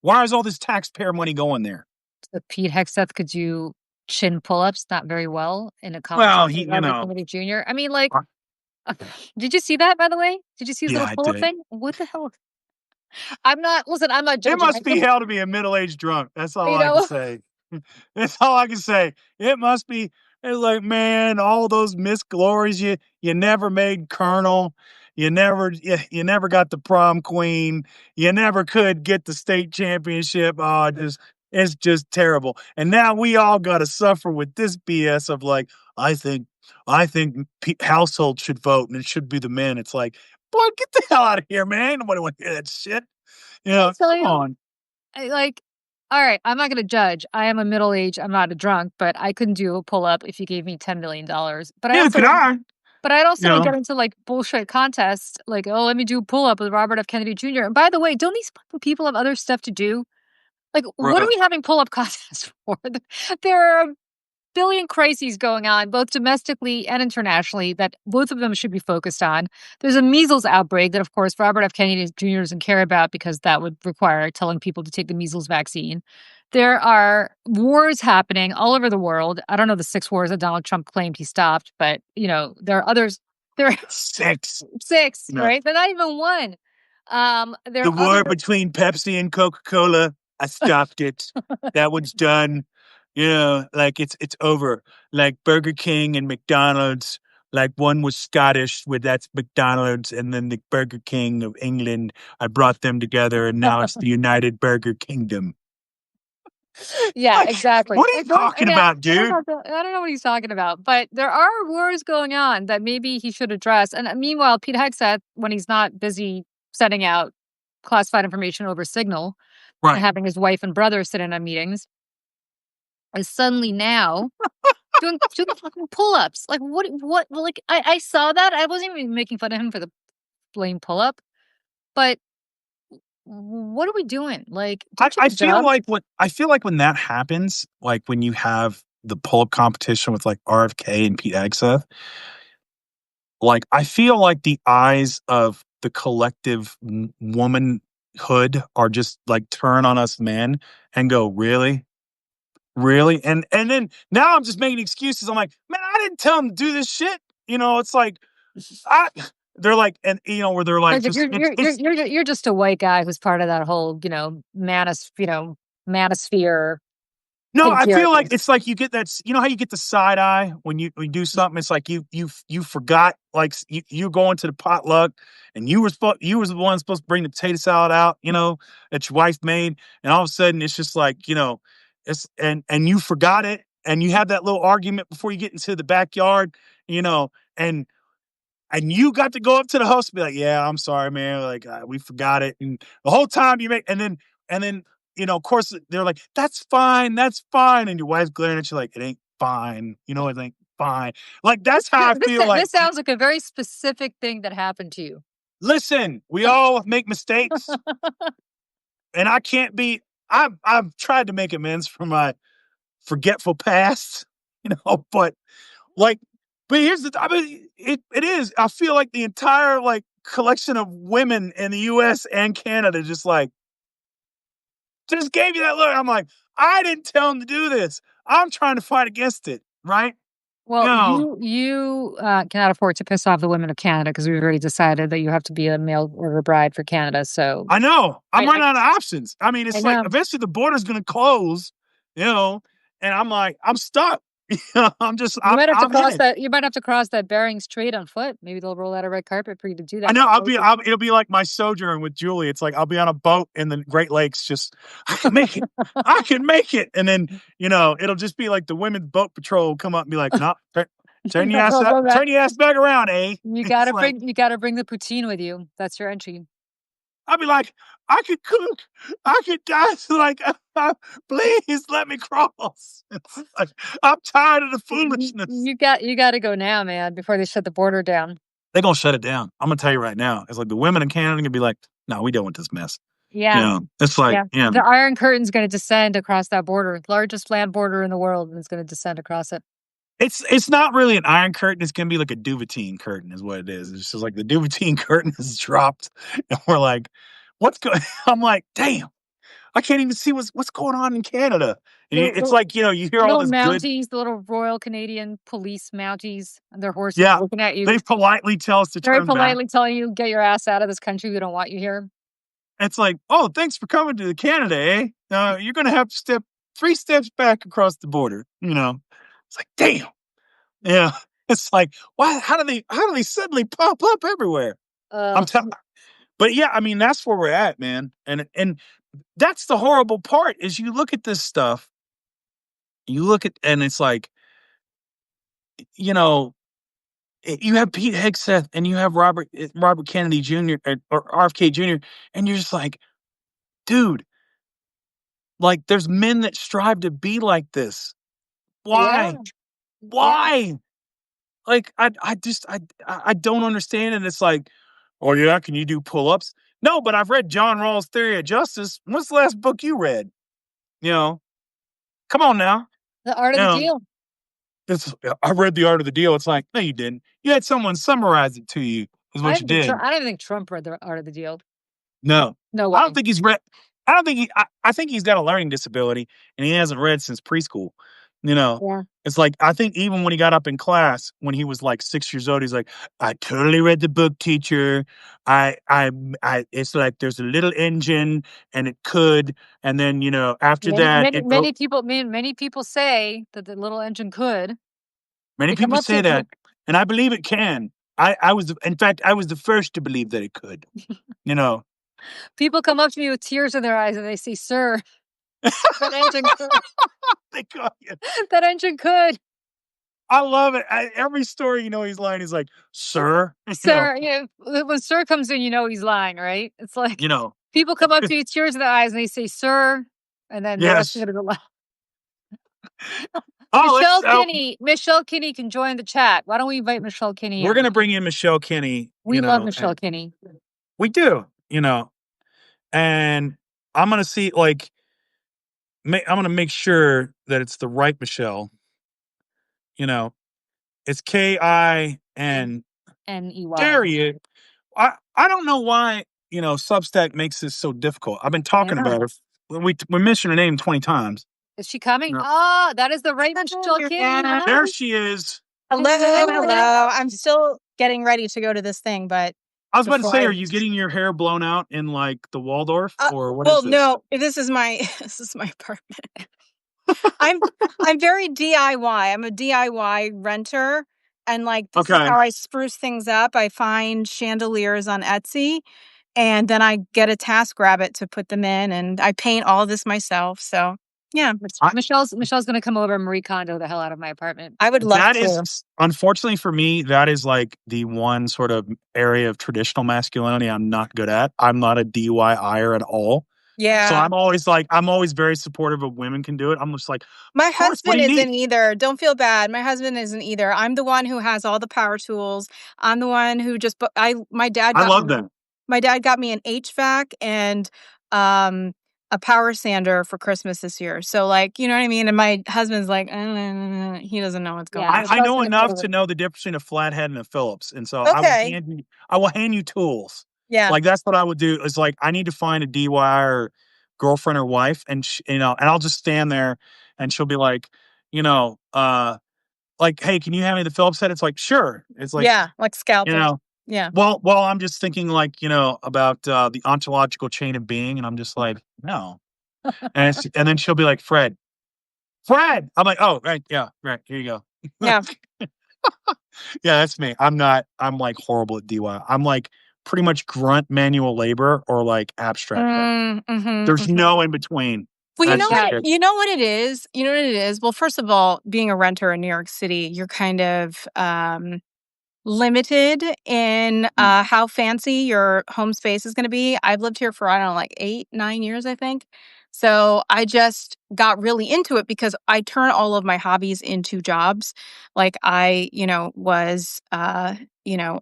Why is all this taxpayer money going there?
so Pete Hegseth could do chin pull-ups not very well in a
Well,
competition with Robert Kennedy Jr. I mean, like,
uh,
did you see that by the way? Did you see his
yeah,
little
I
pull-up
did.
thing? What the hell? I'm not
It
judging. I
must be
just,
hell to be a middle-aged drunk. That's all
you
I can
know,
say. That's all I can say. It must be. It's like, man, all those Miss Glories you never made colonel. You never got the prom queen. You never could get the state championship. Oh, it's just terrible. And now we all got to suffer with this BS of like, I think households should vote and it should be the men. It's like, boy, get the hell out of here, man. Nobody want to hear that shit.
let me tell
Come
you,
on.
like, all right, I'm not gonna judge. I am a middle-aged, I'm not a drunk, but I couldn't do a pull-up if you gave me $10,000,000.
Neither could I.
But I'd
You
also
know,
get into, like, bullshit contests, like, "Oh, let me do a pull-up with Robert F. Kennedy Jr." And by the way, don't these fucking people have other stuff to do? Like, what are
bruh.
we having pull-up contests for? There are a billion crises going on, both domestically and internationally, that both of them should be focused on. There's a measles outbreak that, of course, Robert F. Kennedy Jr. doesn't care about because that would require telling people to take the measles vaccine. There are wars happening all over the world. I don't know the 6 wars that Donald Trump claimed he stopped, but, there are others. There are
6.
6,
You know,
right? They're not even 1. There
the
are other.
war between Pepsi and Coca-Cola, I stopped it. That one's done. Like it's over. Like Burger King and McDonald's, like one was Scottish with that's McDonald's and then the Burger King of England. I brought them together and now it's the United Burger Kingdom.
Yeah,
Like,
exactly.
what are you talking
Yeah,
about, dude?
I don't know what he's talking about, but there are wars going on that maybe he should address. And meanwhile, Pete Hegseth, when he's not busy sending out classified information over Signal and
Right.
having his wife and brother sit in on meetings, is suddenly now doing fucking pull-ups. Like what like I saw that. I wasn't even making fun of him for the blame pull-up, but what are we doing? Like,
I,
don't you
I
have a
feel
job?
like when that happens, like when you have the pull-up competition with like RFK and Pete Hegseth, like I feel like the eyes of the collective womanhood are just like turn on us men and go, really? Really? And then now I'm just making excuses. I'm like, man, I didn't tell him to do this shit. It's like I They're like, and where they're like,
Like if
just it's
you're just a white guy who's part of that whole, manosphere
no, I feel like
patriarchy.
it's like you get that. You know how you get the side eye when you do something. It's like you forgot. Like you going to the potluck, and you was the one supposed to bring the potato salad out. That your wife made, and all of a sudden it's just like it's and you forgot it, and you have that little argument before you get into the backyard. And you got to go up to the host and be like, "Yeah, I'm sorry, man. Like, we forgot it." And the whole time and then, of course, they're like, that's fine." And your wife's glaring at you like, "It ain't fine. It ain't fine." Like, that's how I feel like,
This sounds like a very specific thing that happened to you.
listen, we all make mistakes, and I can't be. I've tried to make amends for my forgetful past, but Like, but here's I mean, it is. I feel like the entire like collection of women in the US and Canada just gave you that look. I'm like, I didn't tell them to do this. I'm trying to fight against it, right? You
Well,
know,
you cannot afford to piss off the women of Canada because we've already decided that you have to be a mail order bride for Canada. So
I know. I'm
I
running out of options. I mean,
I
it's like
know
eventually the border's gonna close, and I'm like, I'm stuck.
you might have to
I'm in
cross
it.
that. You might have to cross that Bering Strait on foot. Maybe they'll roll out a red carpet for you to do
I
that.
know it'll be like my sojourn with Julie. It's like I'll be on a boat in the Great Lakes, just I can make it. I can make it. And then, it'll just be like the women's boat patrol will come up and be like, no, turn your ass up, turn your ass back around, eh? It's like
You gotta bring the poutine with you. That's your entry.
I'll be like, I could cook, I could dance, like please let me cross. It's like I'm tired of the foolishness.
You got to go now, man, before they shut the border down.
They're gonna shut it down. I'm gonna tell you right now. It's like the women in Canada are gonna be like, no, we don't want this mess.
Yeah,
It's like,
yeah. The Iron Curtain's going to descend across that border, largest land border in the world, and it's going to descend across it.
it's not really an iron curtain. It's gonna be like a duvetine curtain, is what it is. It's just like the duvetine curtain is dropped, and we're like, "What's going?" I'm like, "Damn, I can't even see what's going on in Canada." And it's
The
like you hear all
little
this good.
Mounties, the little Royal Canadian Police Mounties, and their horses
Yeah,
looking at you,
they politely tell us to
very
turn back.
politely telling you, "Get your ass out of this country. We don't want you here."
It's like, "Oh, thanks for coming to Canada, eh? You're gonna have to step 3 steps back across the border." It's like, damn. Yeah, it's like, why? How do they suddenly pop up everywhere? I'm
Uh,
telling. But yeah, I mean, that's where we're at, man. And that's the horrible part is you look at this stuff, you look at and it's like, you know, you have Pete Hegseth and you have Robert Kennedy Jr. or RFK Jr. and you're just like, dude, like there's men that strive to be like this.
yeah,
Why?
yeah.
Why? Like I don't understand it. It's like, oh yeah, can you do pull-ups? No, but I've read John Rawls' Theory of Justice. What's the last book you read? You know, come on now.
The art
You
of the
know,
deal.
I read The Art of the Deal. It's like, no, you didn't. You had someone summarize it to you, is what you did.
I don't even think Trump read the art of the deal.
No.
No
I don't
way.
think he's read I don't think I think he's got a learning disability and he hasn't read since preschool. You know,
Yeah.
it's like I think even when he got up in class when he was like 6 years old, he's like, I totally read the book, teacher. I it's like there's a little engine and it could, and then after that it wrote.
Many people say that the little engine could.
Many
They come
people
up
say
to
that, and I believe it can. In fact, I was the first to believe that it could. You know,
People come up to me with tears in their eyes and they say, "Sir, that engine could.
they call you.
That engine could."
I love it. Every story, he's lying. He's like, "Sir,"
Sir, when sir comes in, you know he's lying, right? It's like
you know.
people come up to you, tears in their eyes, and they say, "Sir," and then the rest of
Yes.
it is a lie.
Oh, let's.
Michelle Kinney can join the chat. Why don't we invite Michelle Kinney
We're
in?
gonna bring in Michelle Kinney.
We love Michelle Kinney.
We do. And I'm gonna see. Like, I'm gonna make sure that it's the right Michelle. You know, it's
N
KIN.
Ney.
There he is. I don't know why Substack makes this so difficult. I've been
I
talking
know.
about it. We mentioned her name 20 times.
Is she coming?
No.
Ah, that is the right Michelle Kinney.
There she is.
Hello, hello. I'm still getting ready to go to this thing, but
I was about to
before
say,
I
are you getting your hair blown out in like the Waldorf or what
well,
is this?
no, this is my this is my apartment. I'm I'm very DIY. I'm a DIY renter, and like this is
Okay.
how I spruce things up. I find chandeliers on Etsy, and then I get a TaskRabbit to put them in, and I paint all this myself. So yeah,
I,
Michelle's gonna come over and Marie Kondo the hell out of my apartment.
I would love
that
to.
is unfortunately for me, that is like the one sort of area of traditional masculinity I'm not good at. I'm not a DIYer at all. So
Yeah.
I'm always very supportive of women can do it. I'm just like,
My
of course, what do
husband
you need?
isn't either. Don't feel bad. My husband isn't either. I'm the one who has all the power tools. I'm the one who just but I my dad
I
got
love
me
them.
my dad got me an HVAC and a power sander for Christmas this year. So like, you know what I mean? And my husband's like, he doesn't know what's going
Yeah,
on.
I
Michelle's
know
gonna come
enough
over.
to know the difference between a flathead and a Phillips, and so
Okay.
I will hand you tools.
Yeah.
Like that's what I would do. Is like I need to find a DIY or girlfriend or wife, and and I'll just stand there, and she'll be like, you know, like, hey, can you hand me the Phillips head? It's like, sure. It's like,
Yeah, like
you
scalpel.
know,
Yeah.
well, I'm just thinking like, about the ontological chain of being, and I'm just like, no, and then she'll be like, Fred. I'm like, oh, right, yeah, right. Here you go.
Yeah.
Yeah, that's me. I'm like horrible at DIY. I'm like pretty much grunt manual labor or like abstract art. There's no in between.
Well,
My cat.
you know what it is? You know what it is? Well, first of all, being a renter in New York City, you're kind of limited in
Mm.
how fancy your home space is going to be. I've lived here for, I don't know, like 8, 9 years, I think. So I just got really into it because I turn all of my hobbies into jobs. Like I, was,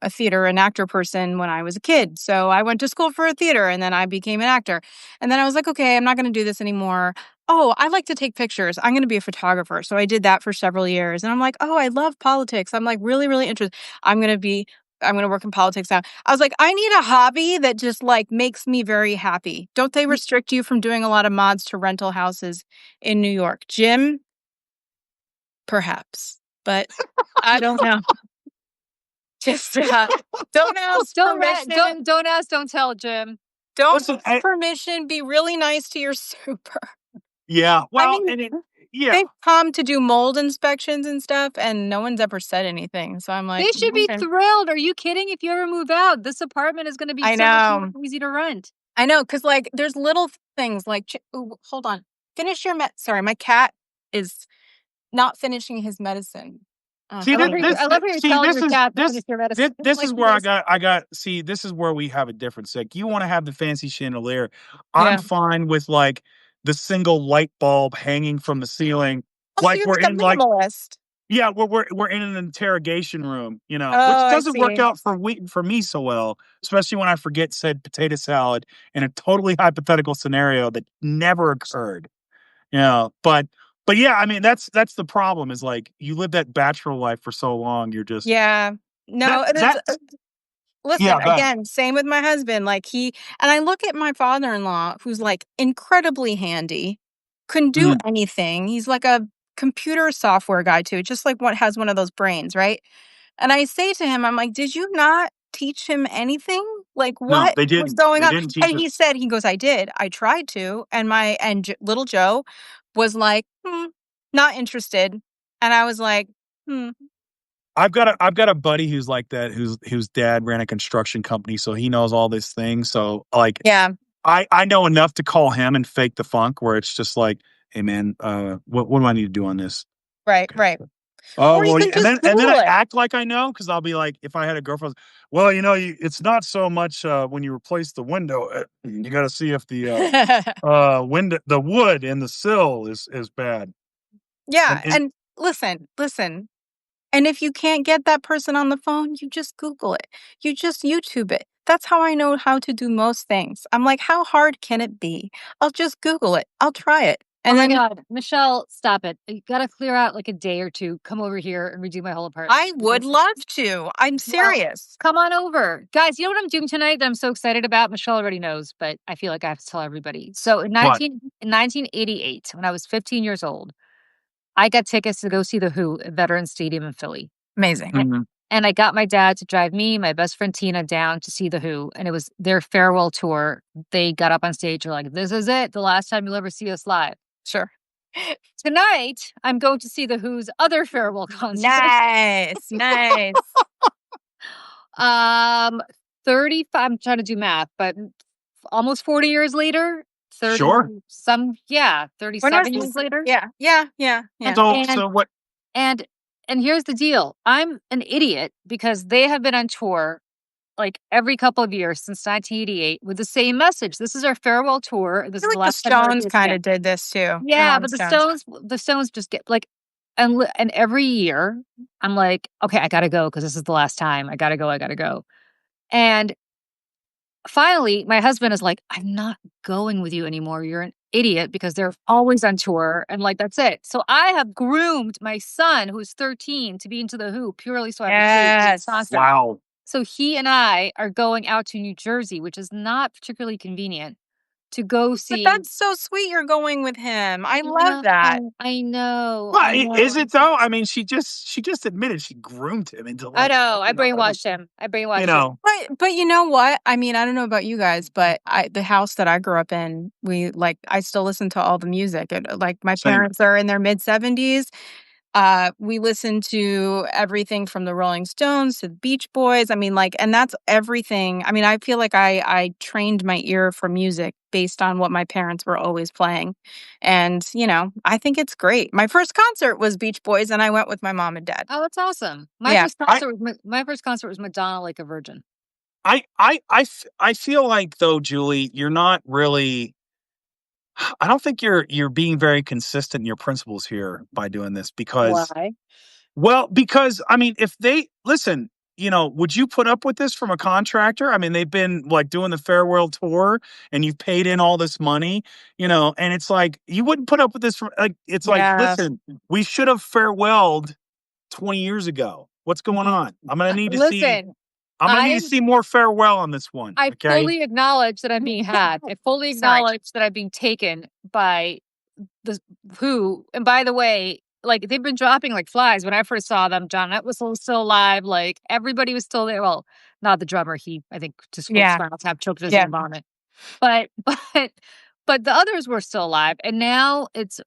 a theater and actor person when I was a kid. So I went to school for a theater and then I became an actor. And then I was like, okay, I'm not going to do this anymore. Oh, I like to take pictures. I'm going to be a photographer. So I did that for several years. And I'm like, oh, I love politics. I'm like really, really interested. I'm going to be I'm going to work in politics now. I was like, I need a hobby that just like makes me very happy. Don't they restrict you from doing a lot of mods to rental houses in New York? Jim, perhaps, but I don't know. Just don't ask permission.
Don't ask, don't tell, Jim.
Don't
Listen,
ask permission. Be really nice to your super.
yeah,
I
well,
mean,
yeah,
they've come to do mold inspections and stuff, and no one's ever said anything. So I'm like,
They should be
okay.
thrilled. Are you kidding? If you ever move out, this apartment is gonna be
I
so much more
know.
easy to rent.
I know, because like there's little things like ooh, hold on. Finish your sorry, my cat is not finishing his medicine.
See,
I love how you're telling your cat to finish your medicine.
this
Like
is
he
where
knows.
I got see, this is where we have a difference. Like you want to have the fancy chandelier. I'm
Yeah.
fine with like the single light bulb hanging from the ceiling.
Oh, so
Like
you're
we're
like a
in like
minimalist.
yeah, we're in an interrogation room, which
Oh, I
doesn't work
see.
out for me so well, especially when I forget said potato salad in a totally hypothetical scenario that never occurred. But yeah, I mean that's the problem is like you live that bachelor life for so long, you're just
Yeah. No, it is.
that
Listen,
yeah, go ahead.
again, same with my husband. Like and I look at my father-in-law, who's like incredibly handy, can do
Mm.
anything. He's like a computer software guy too, just like what has one of those brains, right? And I say to him, I'm like, did you not teach him anything? Like,
No,
what was going
They
on?
didn't teach
And
us.
he goes, I did. I tried to. And little Joe was like, not interested. And I was like, hmm,
I've got a buddy who's like that, whose dad ran a construction company, so he knows all these things. So like
yeah,
I know enough to call him and fake the funk where it's just like, hey man, what do I need to do on this?
right,
Okay.
right.
Oh
Or you
well,
can just
and then
Google
I
it.
act like I know because I'll be like, if I had a girlfriend, well, it's not so much when you replace the window, you got to see if the window, the wood in the sill is bad.
Yeah.
And
And listen. And if you can't get that person on the phone, you just Google it. You just YouTube it. That's how I know how to do most things. I'm like, how hard can it be? I'll just Google it. I'll try it.
Oh
And
my
then
god, Michelle, stop it. You gotta clear out like a day or two. Come over here and redo my whole apartment.
I would love to. I'm
Well,
serious.
come on over. Guys, you know what I'm doing tonight that I'm so excited about? Michelle already knows, but I feel like I have to tell everybody. So
what?
in 1988, when I was 15 years old, I got tickets to go see The Who at Veterans Stadium in Philly.
Amazing.
Mhm.
And I got my dad to drive me, my best friend Tina, down to see The Who, and it was their farewell tour. They got up on stage, they're like, "This is it, the last time you'll ever see us live."
Sure.
Tonight, I'm going to see The Who's other farewell concert.
Nice. Nice.
35, I'm trying to do math, but almost 40 years later, 30
Sure.
some, yeah,
When was
37 years
this?
later.
Yeah. Yeah. Yeah. Yeah.
So what?
And and here's the deal. I'm an idiot because they have been on tour like every couple of years since 1988 with the same message. This is our farewell tour.
I
This
feel
is the
like the
last time we're gonna
Stones
do this
kind
again.
of did this too.
Yeah, but the Stones just get like, and every year I'm like, okay, I gotta go because this is the last time. I gotta go. I gotta go. And finally, my husband is like, I'm not going with you anymore. You're an idiot because they're always on tour. And like, that's it. So I have groomed my son, who's 13, to be into The Who purely so I can see this
Yes.
concert.
Wow.
So he and I are going out to New Jersey, which is not particularly convenient, to go
But
see.
that's so sweet. You're going with him. I love that.
I know.
Well,
I know.
is it though? I mean, she just admitted she groomed him into
I
like.
know. I
fucking
brainwashed him. I brainwashed
You
him.
know.
But you know what? I mean, I don't know about you guys, but the house that I grew up in, I still listen to all the music. Like my
Same.
parents are in their mid-70s. We listen to everything from the Rolling Stones to the Beach Boys. I mean, and that's everything. I mean, I feel like I trained my ear for music based on what my parents were always playing. And, I think it's great. My first concert was Beach Boys, and I went with my mom and dad.
Oh, that's awesome.
Yeah.
My first concert was Madonna Like a Virgin.
I feel like though, Julie, you're not really. I don't think you're being very consistent in your principles here by doing this because,
Why?
well, because I mean, if they listen, would you put up with this from a contractor? I mean, they've been like doing the farewell tour and you've paid in all this money, and it's like you wouldn't put up with this from like it's like,
Yeah.
listen, we should have farewelled 20 years ago. What's going on? I'm gonna need to see.
Listen,
I'm gonna need to see more farewell on this one.
I
Okay.
fully acknowledge that I'm being had. I fully
Sorry.
acknowledge that I'm being taken by the Who. And by the way, like they've been dropping like flies. When I first saw them, John was still alive. Like everybody was still there. Well, not the drummer. He, I think, just
Yeah.
Spinal Tap choked his
Yeah.
own vomit. But the others were still alive. And now it's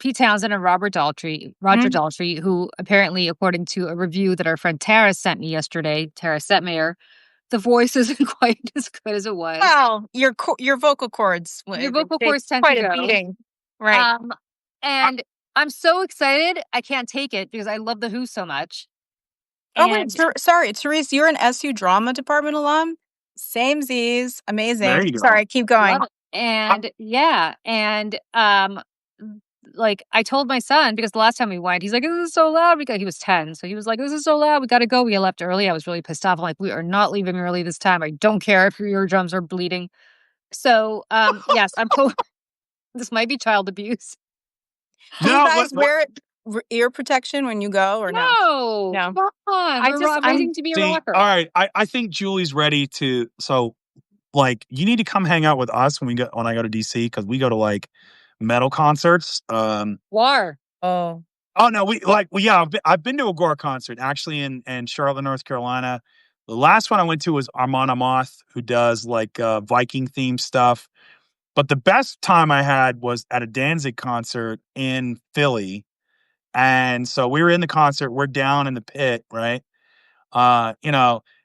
Pete Townsend and Roger Daltrey, who apparently, according to a review that our friend Tara sent me yesterday, Tara Setmayer, the voice isn't quite as good as it was.
Well, your vocal cords.
Your vocal cords tend
quite
to
a
go.
beating. Right.
And I'm so excited. I can't take it because I love The Who so much.
Oh, wait. Sorry, Therese, you're an SU drama department alum? Same Z's. Amazing.
There you go.
Sorry, keep going.
Love it. And yeah, and like I told my son, because the last time we went, he's like, "This is so loud," because he was 10. So he was like, "This is so loud. We got to go." We left early. I was really pissed off. I'm like, "We are not leaving early this time. I don't care if your eardrums are bleeding." So yes, this might be child abuse.
Do you guys wear ear protection when you go or no?
No. Come on. I'm waiting to be a rocker.
All right. I think Julie's ready to. So, like, you need to come hang out with us when I go to DC because we go to like metal concerts.
War.
Oh.
Oh no, I've been to a Gore concert actually in Charlotte, North Carolina. The last one I went to was Armand Amoth, who does like Viking themed stuff. But the best time I had was at a Danzig concert in Philly. And so we were in the concert, we're down in the pit, right? And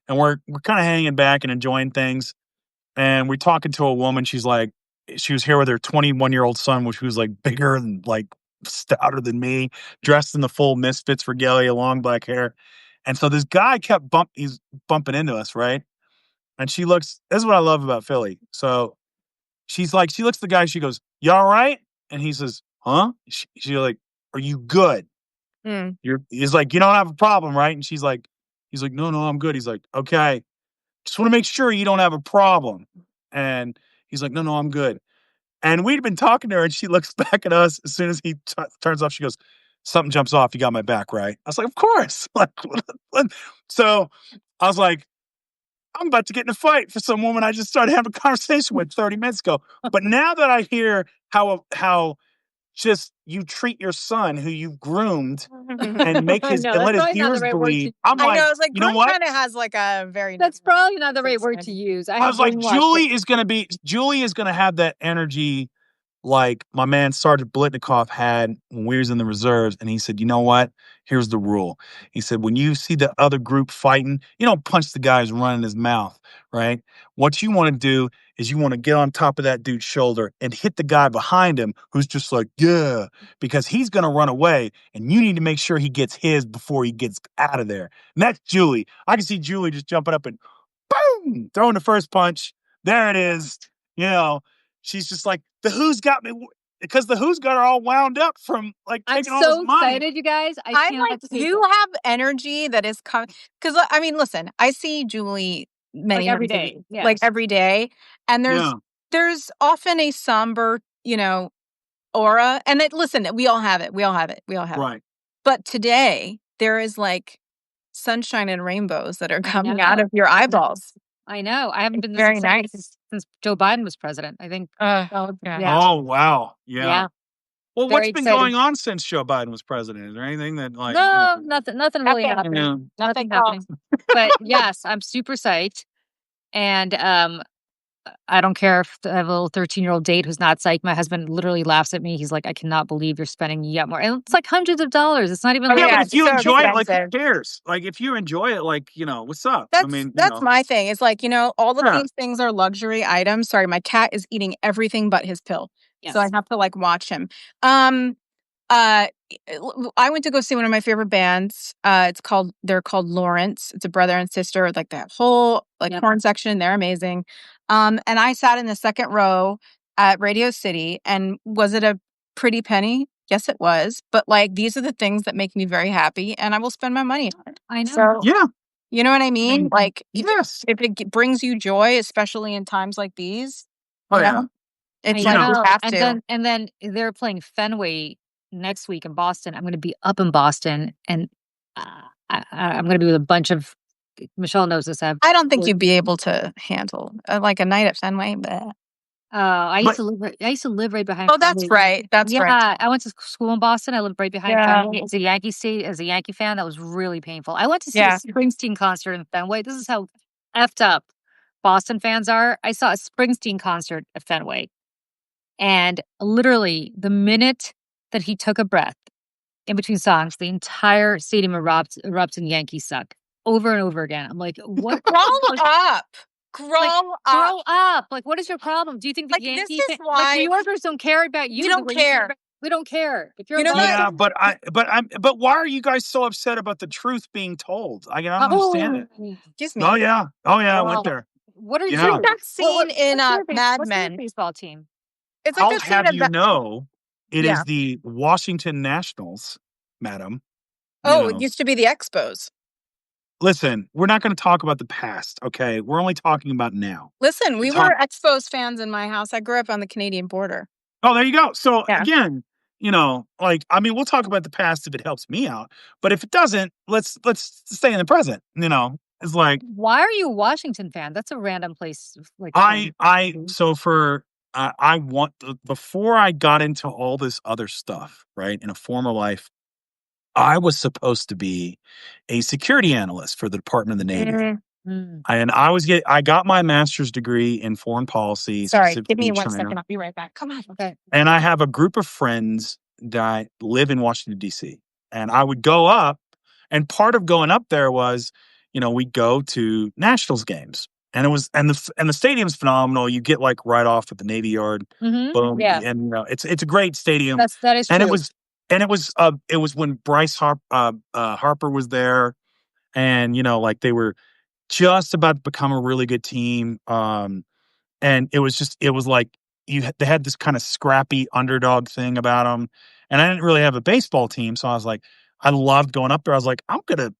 we're kind of hanging back and enjoying things. And we're talking to a woman. She was here with her 21-year-old son, which was like bigger and like stouter than me, dressed in the full Misfits regalia, long black hair. And so this guy he's bumping into us, right? And this is what I love about Philly. So she looks at the guy, she goes, "You all right?" And he says, "Huh?" She's like, "Are you good?" He's like, "You don't have a problem, right?" And he's like, "No, I'm good." He's like, "Okay. Just want to make sure you don't have a problem." And he's like, "No, I'm good." And we'd been talking to her and she looks back at us as soon as he turns off. She goes, "Something jumps off. You got my back, right?" I was like, "Of course." So I was like, I'm about to get in a fight for some woman I just started having a conversation with 30 minutes ago. But now that I hear how you treat your son who you've groomed and make his
No,
and
that's
let his
probably not the
ears
right word
bleed.
to
I'm
I
like,
know, it's like
you know
groom
what?
kind of has like a very
That's
negative
probably not the right word to
sense.
use.
I was like, Julie is gonna have that energy like my man Sergeant Blitnikoff had when we was in the reserves, and he said, "You know what? Here's the rule." He said, "When you see the other group fighting, you don't punch the guy who's running his mouth, right? What you want to do is you want to get on top of that dude's shoulder and hit the guy behind him who's just like, yeah, because he's gonna run away, and you need to make sure he gets his before he gets out of there." And that's Julie. I can see Julie just jumping up and boom, throwing the first punch. There it is. You know, she's just like, the Who's got me because the Who's got her all wound up from like
I'm
taking all this
so
money.
excited, you guys. I
I'm
can't
like,
wait to see
you
it.
have energy that is coming. Because, I mean, listen, I see Julie many
Like every
times a
day.
week,
Yes.
like every day. And
Yeah.
there's often a somber, aura. And listen, we all have it. We all have it. We all have it.
Right.
But today, there is like sunshine and rainbows that are coming out
know.
of your eyeballs.
I know. I haven't
It's
been this
very
excited
nice.
since Joe Biden was president. I think.
Yeah.
Yeah.
Oh wow. Yeah.
Yeah.
Well,
Very
what's been
excited.
going on since Joe Biden was president? Is there anything that like
No, nothing really
Nothing.
happening.
Yeah.
Nothing
Nothing else.
happening. But yes, I'm super psyched. And I don't care if I have a little 13-year-old date who's not psyched. My husband literally laughs at me. He's like, I cannot believe you're spending yet more. And it's like hundreds of dollars. It's not even
Oh,
like
Yeah, but
yeah,
if
it's
you
so
enjoy it, like who
expensive.
cares? Like if you enjoy it, like, what's up? I mean,
That's my thing. It's like, all of
Yeah.
these things are luxury items. Sorry, my cat is eating everything but his pill. So I
Yes.
have to like watch him. Um I went to go see one of my favorite bands. They're called Lawrence. It's a brother and sister, like that whole like horn section. They're amazing. And I sat in the second row at Radio City, and was it a pretty penny? Yes, it was. But like these are the things that make me very happy, and I will spend my money on it.
I know.
So
Yeah.
you know what I mean? Like
Yes.
if it brings you joy, especially in times like these,
Oh
you
yeah.
know, it's
I
like you
know.
have
And
to.
then they're playing Fenway next week in Boston. I'm going to be up in Boston, and I'm going to be with a bunch of. Michelle knows this.
I don't think you'd be able to handle like a night at Fenway. But
I
But-
used to live right behind.
oh, that's
Fenway.
right. That's right.
Yeah, I went to school in Boston. I lived right behind
Yeah.
Fenway. As a Yankee fan, that was really painful. I went to see
Yeah.
a Springsteen concert in Fenway. This is how effed up Boston fans are. I saw a Springsteen concert at Fenway, and literally the minute that he took a breath in between songs, the entire stadium erupts in Yankee suck over and over again. I'm like, what?
Grow up. Grow up.
Grow up. Like, what is your problem? Do you think the
Like, this
Yankee
is why-
New Yorkers don't care about you?
We
the
don't
way you
care.
We don't care. If you're
You know
in
what?
Boston-
Yeah, but why are you guys so upset about the truth being told? I don't understand it.
Excuse me.
Oh yeah. I
Wow.
went there.
What are you
Yeah.
doing?
That scene in
what's
Mad
what's your
Men.
baseball team?
It's like
I'll
the scene
have
in
you know, it
Yeah.
is the Washington Nationals, madam.
Oh, it used to be the Expos.
Listen, we're not going to talk about the past, okay? We're only talking about now.
Listen, we
Talk-
were Expos fans in my house. I grew up on the Canadian border.
Oh, there you go. So
Yeah.
again, we'll talk about the past if it helps me out, but if it doesn't, let's stay in the present. It's like
Why are you a Washington fan? That's a random place. Like
before I got into all this other stuff, right? In a former life, I was supposed to be a security analyst for the Department of the Navy.
Mm-hmm.
And I got my master's degree in foreign policy.
Sorry, give
specifically
me 1
China.
second. I'll be right back. Come on.
Okay.
And I have a group of friends that live in Washington, D.C. And I would go up, and part of going up there was, we'd go to Nationals games. And the stadium's phenomenal. You get like right off at the Navy Yard. Boom.
Yeah.
And it's a great stadium.
That is true.
It was when Bryce Harper was there, and they were just about to become a really good team. And it was like they had this kind of scrappy underdog thing about them. And I didn't really have a baseball team, so I was like, I loved going up there. I was like, I'm gonna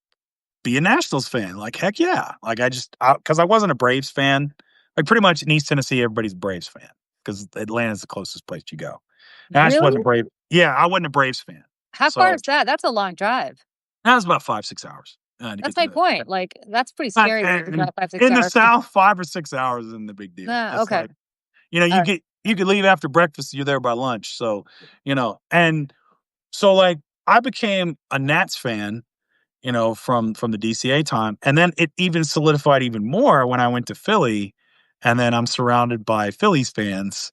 be a Nationals fan. Like, heck yeah! Like because I wasn't a Braves fan. Like pretty much in East Tennessee, everybody's a Braves fan because Atlanta's the closest place you go. And I just
Really?
wasn't a Brave. Yeah, I wasn't a Braves fan.
How far is that? That's a long drive.
That was about 5-6 hours.
That's my point. Like, that's pretty scary.
In the South, 5 or 6 hours isn't the big deal. It's
okay.
like, you
All
get you could leave after breakfast, you're there by lunch. So, and so like I became a Nats fan, from the DCA time, and then it even solidified even more when I went to Philly, and then I'm surrounded by Phillies fans,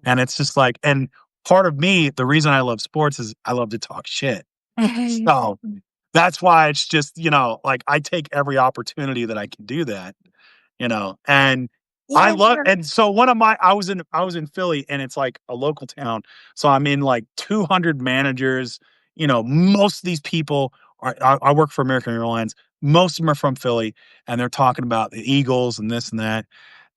and it's just like, and part of me, the reason I love sports is I love to talk shit. So that's why it's just, like I take every opportunity that I can do that, and I love, and so I was in Philly, and it's like a local town. So I'm in like 200 managers, most of these people I work for American Airlines. Most of them are from Philly, and they're talking about the Eagles and this and that.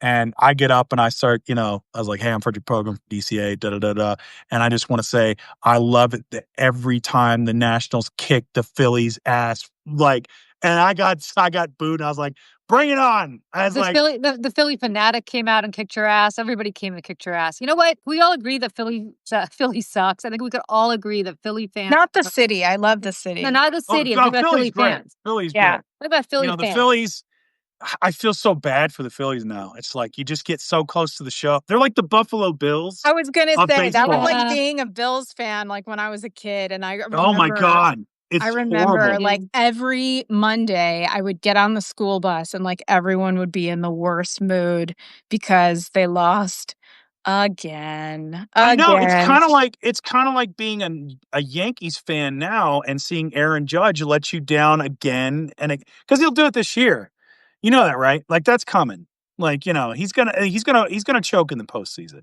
And I get up and I start, I was like, "Hey, I'm Frederick Program from DCA, da da da da." And I just want to say, I love it that every time the Nationals kick the Phillies' ass, like, and I got booed. And I was like, "Bring it on!" I was like,
The Philly fanatic came out and kicked your ass. Everybody came and kicked your ass. You know what? We all agree that Philly sucks. I think we could all agree that Philly fans.
Not the city. I love the city.
No, not the city. I'm talking about Philly
Philly's great.
fans.
Philly's
Yeah.
great.
What about Philly
The
fans?
Phillies. I feel so bad for the Phillies now. It's like you just get so close to the show. They're like the Buffalo Bills.
I was gonna
of
say that was
baseball.
like being a Bills fan, like when I was a kid, and I remember.
Oh my God. It's
I remember
horrible.
like every Monday I would get on the school bus and like everyone would be in the worst mood because they lost again.
I know
Again.
it's kind of like being a Yankees fan now and seeing Aaron Judge let you down again, and because he'll do it this year. You know that, right? Like that's coming. Like, he's gonna choke in the postseason.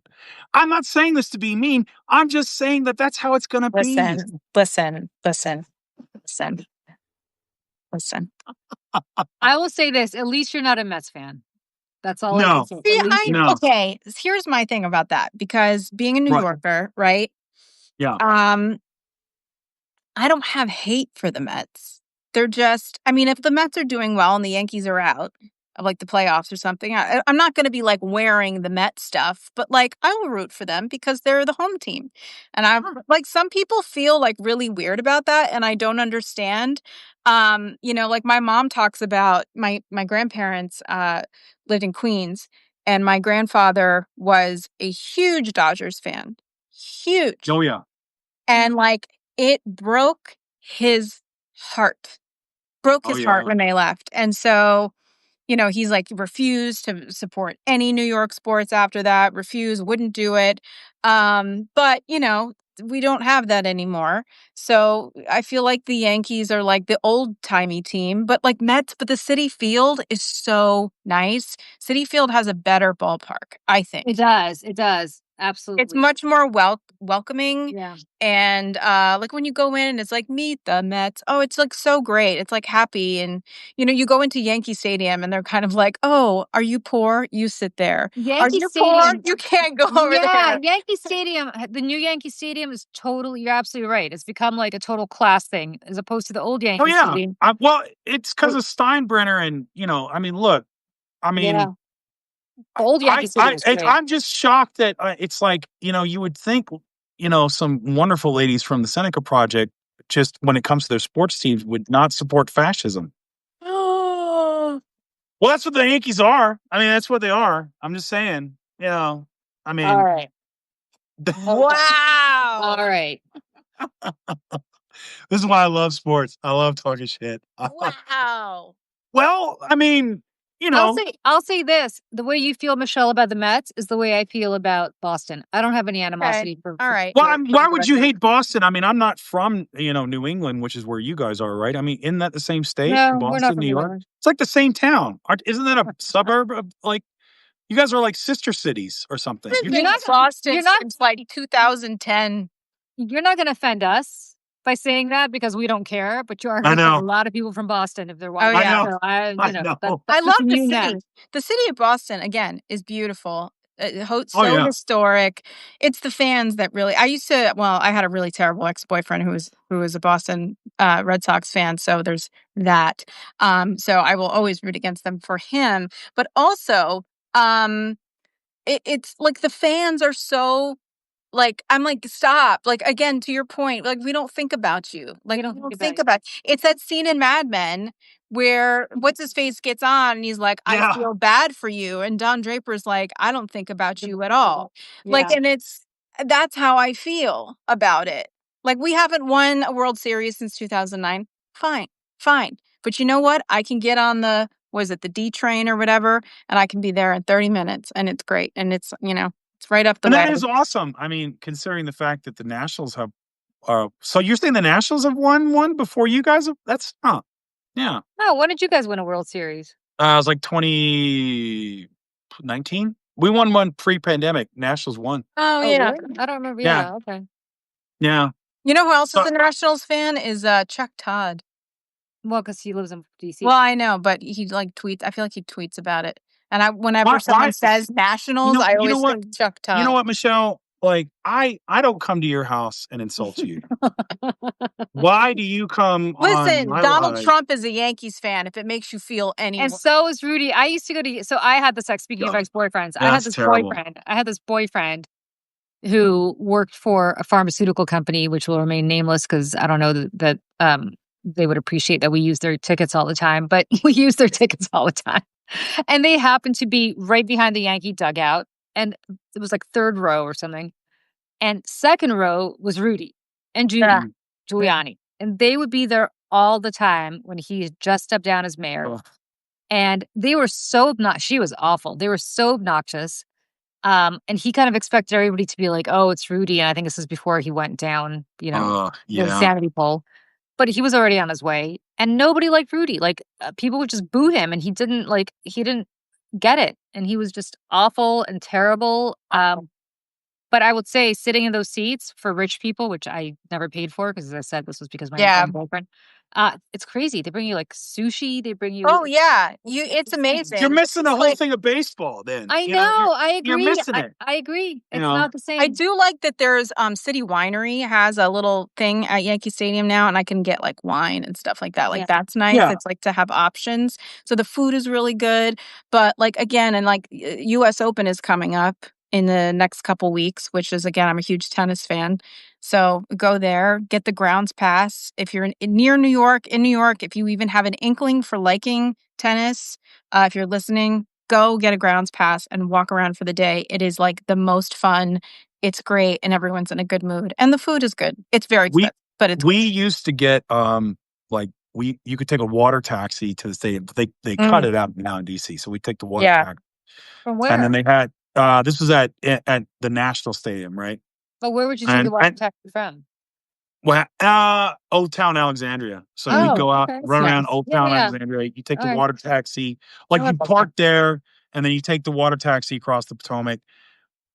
I'm not saying this to be mean. I'm just saying that that's how it's gonna be.
Listen.
I will say this: at least you're not a Mets fan. That's all I
No.
can say.
See,
At least
No.
okay, here's my thing about that, because being a New
Right.
Yorker, right?
Yeah.
I don't have hate for the Mets. They're just, I mean, if the Mets are doing well and the Yankees are out of like the playoffs or something, I'm not going to be like wearing the Met stuff, but like I will root for them because they're the home team. And I'm like, some people feel like really weird about that, and I don't understand. Like my mom talks about my grandparents lived in Queens, and my grandfather was a huge Dodgers fan. Huge.
Oh yeah.
And like it broke his heart. Broke his heart when they left. And so, he's like refused to support any New York sports after that, wouldn't do it. But, we don't have that anymore. So I feel like the Yankees are like the old timey team, but like Mets, but the City Field is so nice. City Field has a better ballpark, I think.
It does. It does. Absolutely.
It's much more welcoming.
Yeah.
And like when you go in and it's like, meet the Mets. Oh, it's like so great. It's like happy. And you go into Yankee Stadium and they're kind of like, oh, are you poor? You sit there. Are you poor? You can't go over there.
Yeah, Yankee Stadium, the new Yankee Stadium is you're absolutely right. It's become like a total class thing as opposed to the old Yankee Stadium.
Well, it's because of Steinbrenner, and I mean, look,
Yeah. Old Yankee Stadium is great.
I'm just shocked that it's like, you would think, some wonderful ladies from the Seneca Project, just when it comes to their sports teams, would not support fascism. Well, that's what the Yankees are. I mean, that's what they are. I'm just saying, I mean.
All right.
Wow.
All right.
This is why I love sports. I love talking shit.
Wow.
Well, I mean,
I'll say this: the way you feel, Michelle, about the Mets is the way I feel about Boston. I don't have any animosity for.
All right.
Well, why would you hate Boston? I mean, I'm not from New England, which is where you guys are, right? I mean, isn't that the same state?
No,
Boston,
we're not from
New
New
York.
England.
It's like the same town. Isn't that a suburb of like? You guys are like sister cities or something.
You're not Boston since like 2010.
You're not going to offend us by saying that because we don't care, but you are
I know.
a lot of people from Boston if they're watching.
Oh, yeah.
So
I know.
I love the city. The city of Boston, again, is beautiful. Historic. It's the fans that really. I had a really terrible ex-boyfriend who was a Boston Red Sox fan, so there's that. So I will always root against them for him. But also, it's like the fans are so Like, I'm like, stop. Like, again, to your point, like, we don't think about you. Like,
We don't
we don't
think
think
about
about It's that scene in Mad Men where what's his face gets on and he's like, I
Yeah.
feel bad for you. And Don Draper's like, I don't think about you at all. Like,
Yeah.
and that's how I feel about it. Like, we haven't won a World Series since 2009. Fine. But you know what? I can get on the D train or whatever, and I can be there in 30 minutes, and it's great. And it's, it's right up the
And
way.
that is awesome. I mean, considering the fact that the Nationals have, so you're saying the Nationals have won one before you guys have? Yeah.
Oh, when did you guys win a World Series?
It was like 2019. We won one pre-pandemic. Nationals won.
Oh,
Oh,
yeah.
really? I don't remember.
Yeah.
Yeah, okay.
Yeah.
You know who else is
So-
a Nationals fan? Is Chuck Todd.
Well, because he lives in DC.
Well, I know, but he like tweets. I feel like he tweets about it. And whenever
Why-
someone
why-
says Nationals, I
you know
always
what?
think Chuck Todd.
You know what, Michelle? Like, I don't come to your house and insult you. Why do you come on
Listen,
my
Donald
live?
Trump is a Yankees fan. If it makes you feel any
And
worse.
so is Rudy. I used to go to. So I had this. Speaking of
God.
ex-boyfriends, I
Yeah,
had
that's
this
terrible.
boyfriend. I had this boyfriend who worked for a pharmaceutical company, which will remain nameless because I don't know that they would appreciate that we use their tickets all the time, but we use their tickets all the time. And they happened to be right behind the Yankee dugout, and it was like third row or something. And second row was Rudy and Judy
Yeah.
Giuliani, and they would be there all the time when he had just stepped down as mayor.
Ugh.
And they were so obnoxious. She was awful. They were so obnoxious. And he kind of expected everybody to be like, "Oh, it's Rudy." And I think this is before he went down, the
Yeah.
sanity pole. But he was already on his way, and nobody liked Rudy. Like people would just boo him, and he didn't get it, and he was just awful and terrible. But I would say sitting in those seats for rich people, which I never paid for because, as I said, this was because my boyfriend. It's crazy. They bring you like sushi. They bring you.
Oh yeah, it's amazing.
You're missing the whole thing of baseball then.
I know. I agree.
You're missing it.
I agree. It's
know.
not the same.
I do like that there's City Winery has a little thing at Yankee Stadium now, and I can get like wine and stuff like that. Like
Yeah.
that's nice.
Yeah.
It's like to have options. So the food is really good. But like again, and like US Open is coming up in the next couple weeks, which is again, I'm a huge tennis fan. So go there, get the grounds pass. If you're near New York, if you even have an inkling for liking tennis, if you're listening, go get a grounds pass and walk around for the day. It is like the most fun. It's great, and everyone's in a good mood, and the food is good. It's very expensive, but it's
We used to get you could take a water taxi to the stadium. They cut it out now in DC, so we take the water taxi.
From where?
And then they had this was at the National Stadium, right?
But where would you take the water taxi from?
Well, Old Town Alexandria. So
Oh,
we go out,
okay.
run
That's
around
nice.
Old
Yeah,
Town
yeah.
Alexandria. You take the
Alright.
water taxi, like
I
you
love that.
park there, and then you take the water taxi across the Potomac,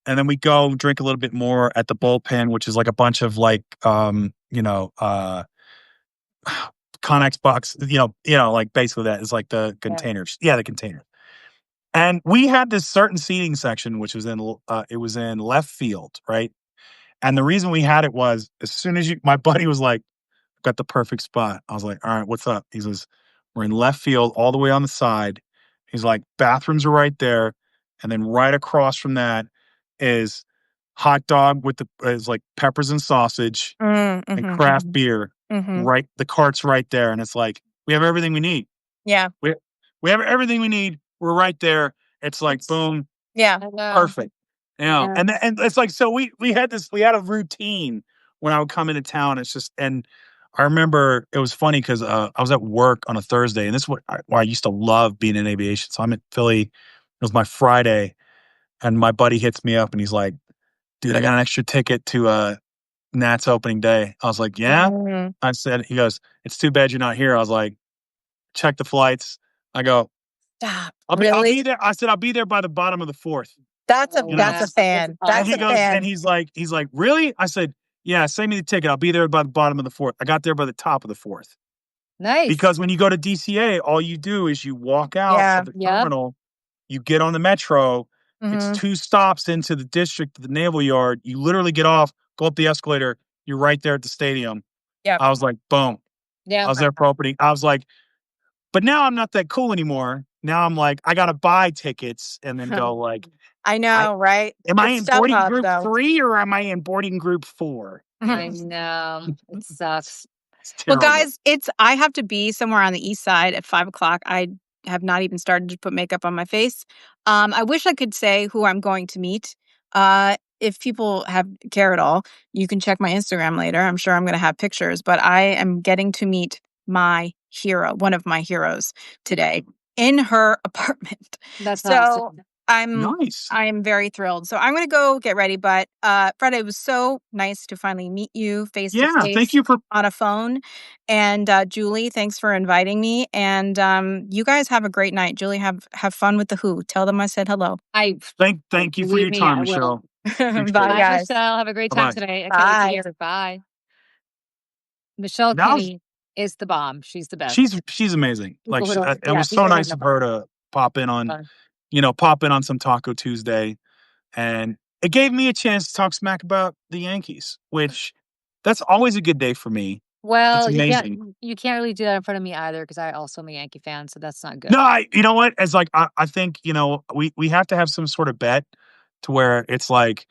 and then we go drink a little bit more at the Bullpen, which is like a bunch of like Connex box, like basically that is like the containers. Yeah, the containers. And we had this certain seating section, which was in left field, right? And the reason we had it was as soon as my buddy was like, got the perfect spot. I was like, all right, what's up? He says, we're in left field all the way on the side. He's like, bathrooms are right there. And then right across from that is hot dog is like peppers and sausage and craft beer. Right. The cart's right there. And it's like, we have everything we need.
Yeah.
We have everything we need. We're right there. It's like, boom.
Yeah.
Perfect. Yeah. And it's like, so we had a routine when I would come into town. It's just, and I remember it was funny because I was at work on a Thursday, and this is why I used to love being in aviation. So I'm at Philly. It was my Friday, and my buddy hits me up, and he's like, dude, I got an extra ticket to Nats opening day. I was like, yeah? I said, he goes, it's too bad you're not here. I was like, check the flights. I go,
stop.
I'll be there. I said, I'll be there by the bottom of the fourth.
That's a fan. That's
And he
a
goes,
fan.
and he's like, really? I said, yeah, send me the ticket. I'll be there by the bottom of the fourth. I got there by the top of the fourth.
Nice.
Because when you go to DCA, all you do is you walk out of the terminal, you get on the metro. It's 2 stops into the district, the Naval Yard. You literally get off, go up the escalator. You're right there at the stadium.
Yeah.
I was like, boom.
Yeah.
I was there for opening. I was like, but now I'm not that cool anymore. Now I'm like, I got to buy tickets and then go like,
I know, right?
Am I
It's
in
tough
boarding
up
group
though.
3 or am I in boarding group 4?
I know. It sucks.
It's
Well,
terrible.
guys, I have to be somewhere on the east side at 5 o'clock. I have not even started to put makeup on my face. I wish I could say who I'm going to meet. If people care at all, you can check my Instagram later. I'm sure I'm going to have pictures, but I am getting to meet my hero, one of my heroes today in her apartment.
That's
So
awesome.
Nice.
I'm very thrilled. So I'm going to go get ready. But Fred, it was so nice to finally meet you face to
Yeah, thank
face
you for
on a phone. And Julie, thanks for inviting me. And you guys have a great night. Julie, have fun with the Who. Tell them I said hello.
thank you for your
Believe me,
time,
I will.
Michelle.
Bye,
Bye,
guys.
Michelle. Have a great time
Bye-bye.
today. I can't wait to
Bye.
hear it. Bye. Michelle
That was
Kinney is the bomb. She's the best.
she's amazing. Like,
People who don't,
it was so
people who don't
nice
know
of her to pop in on,
her.
some Taco Tuesday, and it gave me a chance to talk smack about the Yankees, which that's always a good day for me. That's
Well,
amazing.
you can't really do that in front of me either because I also am a Yankee fan, so that's not good.
No, you know what? As like, I think, we have to have some sort of bet to where it's like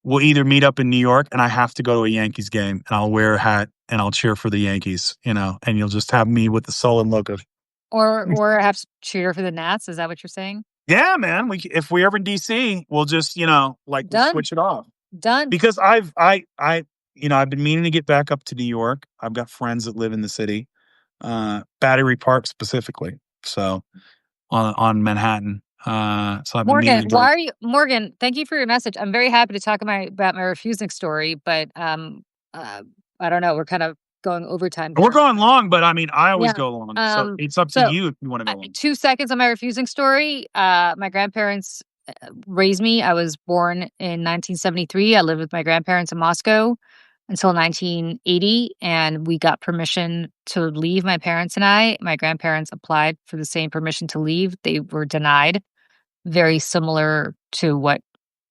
we'll either meet up in New York and I have to go to a Yankees game and I'll wear a hat and I'll cheer for the Yankees, and you'll just have me with the sullen look of,
Or have cheer for the Nats. Is that what you're saying?
yeah, man. If we're ever in DC, we'll just, we'll
Done.
switch it off.
Done.
Because I've been meaning to get back up to New York. I've got friends that live in the city, Battery Park specifically. So on Manhattan. So I've been meaning
Morgan,
to go.
Morgan, thank you for your message. I'm very happy to talk about my refusing story, but I don't know. We're kind of going overtime
We're
here.
going long, but I mean, I always
Yeah.
go long. So it's up to you if you want to go long.
2 seconds on my refusing story. My grandparents raised me. I was born in 1973. I lived with my grandparents in Moscow until 1980, and we got permission to leave, my parents and I. My grandparents applied for the same permission to leave. They were denied, very similar to what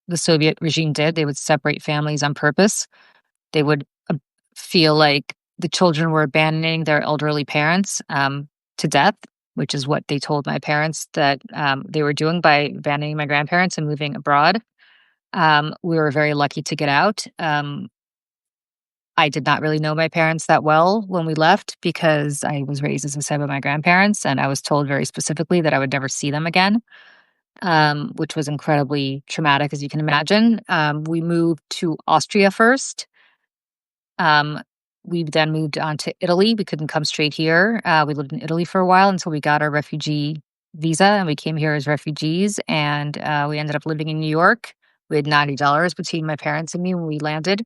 the Soviet regime did. They would separate families on purpose. They would feel like the children were abandoning their elderly parents to death, which is what they told my parents that they were doing by abandoning my grandparents and moving abroad. We were very lucky to get out. I did not really know my parents that well when we left because I was raised, as I said, by my grandparents, and I was told very specifically that I would never see them again, which was incredibly traumatic, as you can imagine. We moved to Austria first. We then moved on to Italy. We couldn't come straight here. We lived in Italy for a while until we got our refugee visa, and we came here as refugees, and we ended up living in New York. We had $90 between my parents and me when we landed.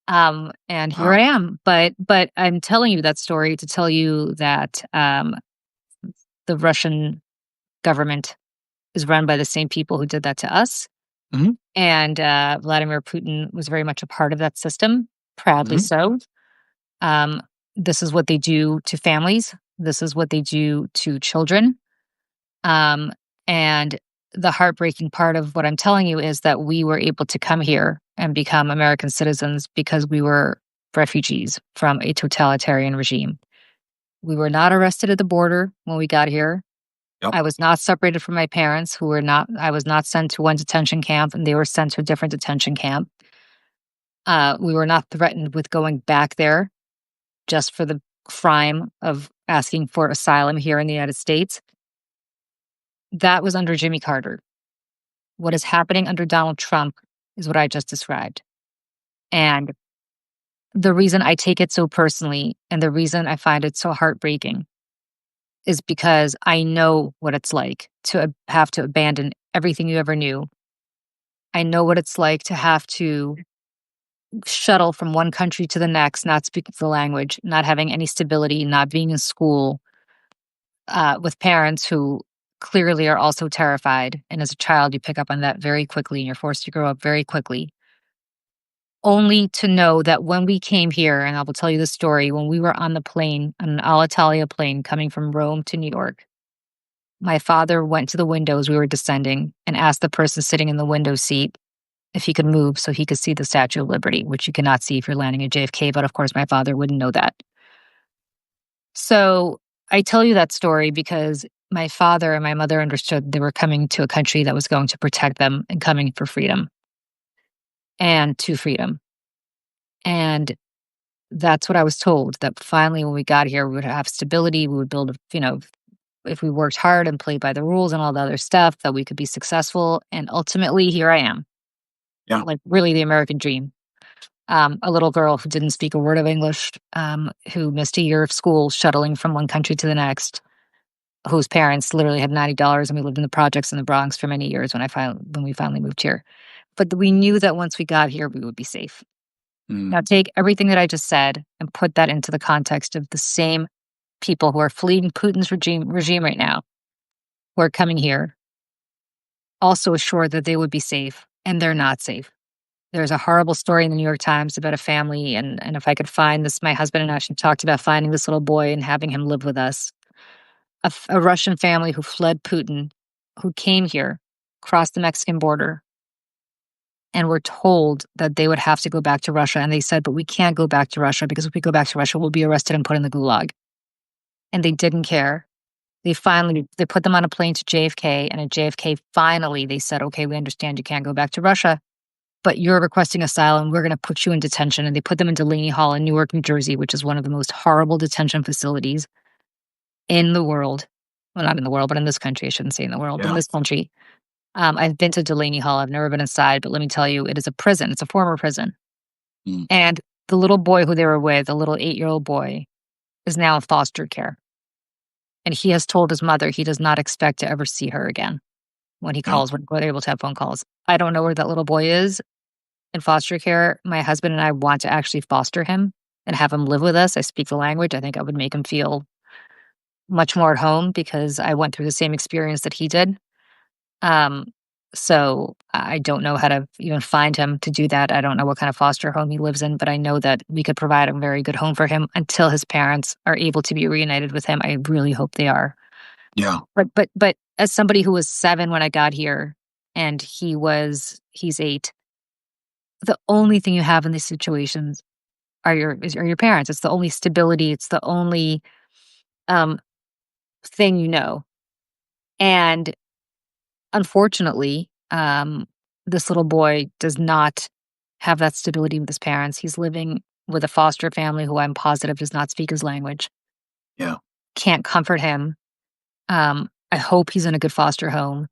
And here I am. But I'm telling you that story to tell you that the Russian government is run by the same people who did that to us.
Mm-hmm.
And Vladimir Putin was very much a part of that system, proudly so. This is what they do to families. This is what they do to children. And the heartbreaking part of what I'm telling you is that we were able to come here and become American citizens because we were refugees from a totalitarian regime. We were not arrested at the border when we got here.
Yep.
I was not separated from my parents, I was not sent to one detention camp and they were sent to a different detention camp. We were not threatened with going back there just for the crime of asking for asylum here in the United States. That was under Jimmy Carter. What is happening under Donald Trump is what I just described. And the reason I take it so personally and the reason I find it so heartbreaking is because I know what it's like to have to abandon everything you ever knew. I know what it's like to have to shuttle from one country to the next, not speaking the language, not having any stability, not being in school, with parents who clearly are also terrified. And as a child, you pick up on that very quickly and you're forced to grow up very quickly. Only to know that when we came here, and I will tell you the story, when we were on the plane, on an Alitalia plane coming from Rome to New York, my father went to the window as we were descending and asked the person sitting in the window seat if he could move so he could see the Statue of Liberty, which you cannot see if you're landing at JFK, but of course my father wouldn't know that. So I tell you that story because my father and my mother understood they were coming to a country that was going to protect them and coming for freedom and to freedom. And that's what I was told, that finally when we got here, we would have stability, we would build, if we worked hard and played by the rules and all the other stuff, that we could be successful. And ultimately, here I am,
Yeah.
like really the American dream. A little girl who didn't speak a word of English, who missed a year of school shuttling from one country to the next, whose parents literally had $90, and we lived in the projects in the Bronx for many years when we finally moved here. But we knew that once we got here, we would be safe.
Mm.
Now take everything that I just said and put that into the context of the same people who are fleeing Putin's regime right now, who are coming here, also assured that they would be safe, and they're not safe. There's a horrible story in the New York Times about a family, and if I could find this, my husband and I actually talked about finding this little boy and having him live with us. A Russian family who fled Putin, who came here, crossed the Mexican border, and were told that they would have to go back to Russia. And they said, but we can't go back to Russia because if we go back to Russia, we'll be arrested and put in the gulag. And they didn't care. They put them on a plane to JFK, and at JFK, finally, they said, okay, we understand you can't go back to Russia, but you're requesting asylum. We're going to put you in detention. And they put them in Delaney Hall in Newark, New Jersey, which is one of the most horrible detention facilities in the world. Well, not in the world, but in this country. I shouldn't say in the world, but in
Yeah.
this country. I've been to Delaney Hall. I've never been inside, but let me tell you, it is a prison. It's a former prison.
Mm.
And the little boy who they were with, a little 8-year-old boy, is now in foster care. And he has told his mother he does not expect to ever see her again when he
Yeah.
calls, when they're able to have phone calls. I don't know where that little boy is in foster care. My husband and I want to actually foster him and have him live with us. I speak the language. I think I would make him feel much more at home because I went through the same experience that he did. Um, so I don't know how to even find him to do that. I don't know what kind of foster home he lives in, but I know that we could provide a very good home for him until his parents are able to be reunited with him. I really hope they are.
Yeah.
But as somebody who was 7 when I got here and he's 8, the only thing you have in these situations are your parents. It's the only stability. It's the only um, thing you know. And unfortunately, this little boy does not have that stability with his parents. He's living with a foster family who I'm positive does not speak his language.
Yeah.
Can't comfort him. I hope he's in a good foster home.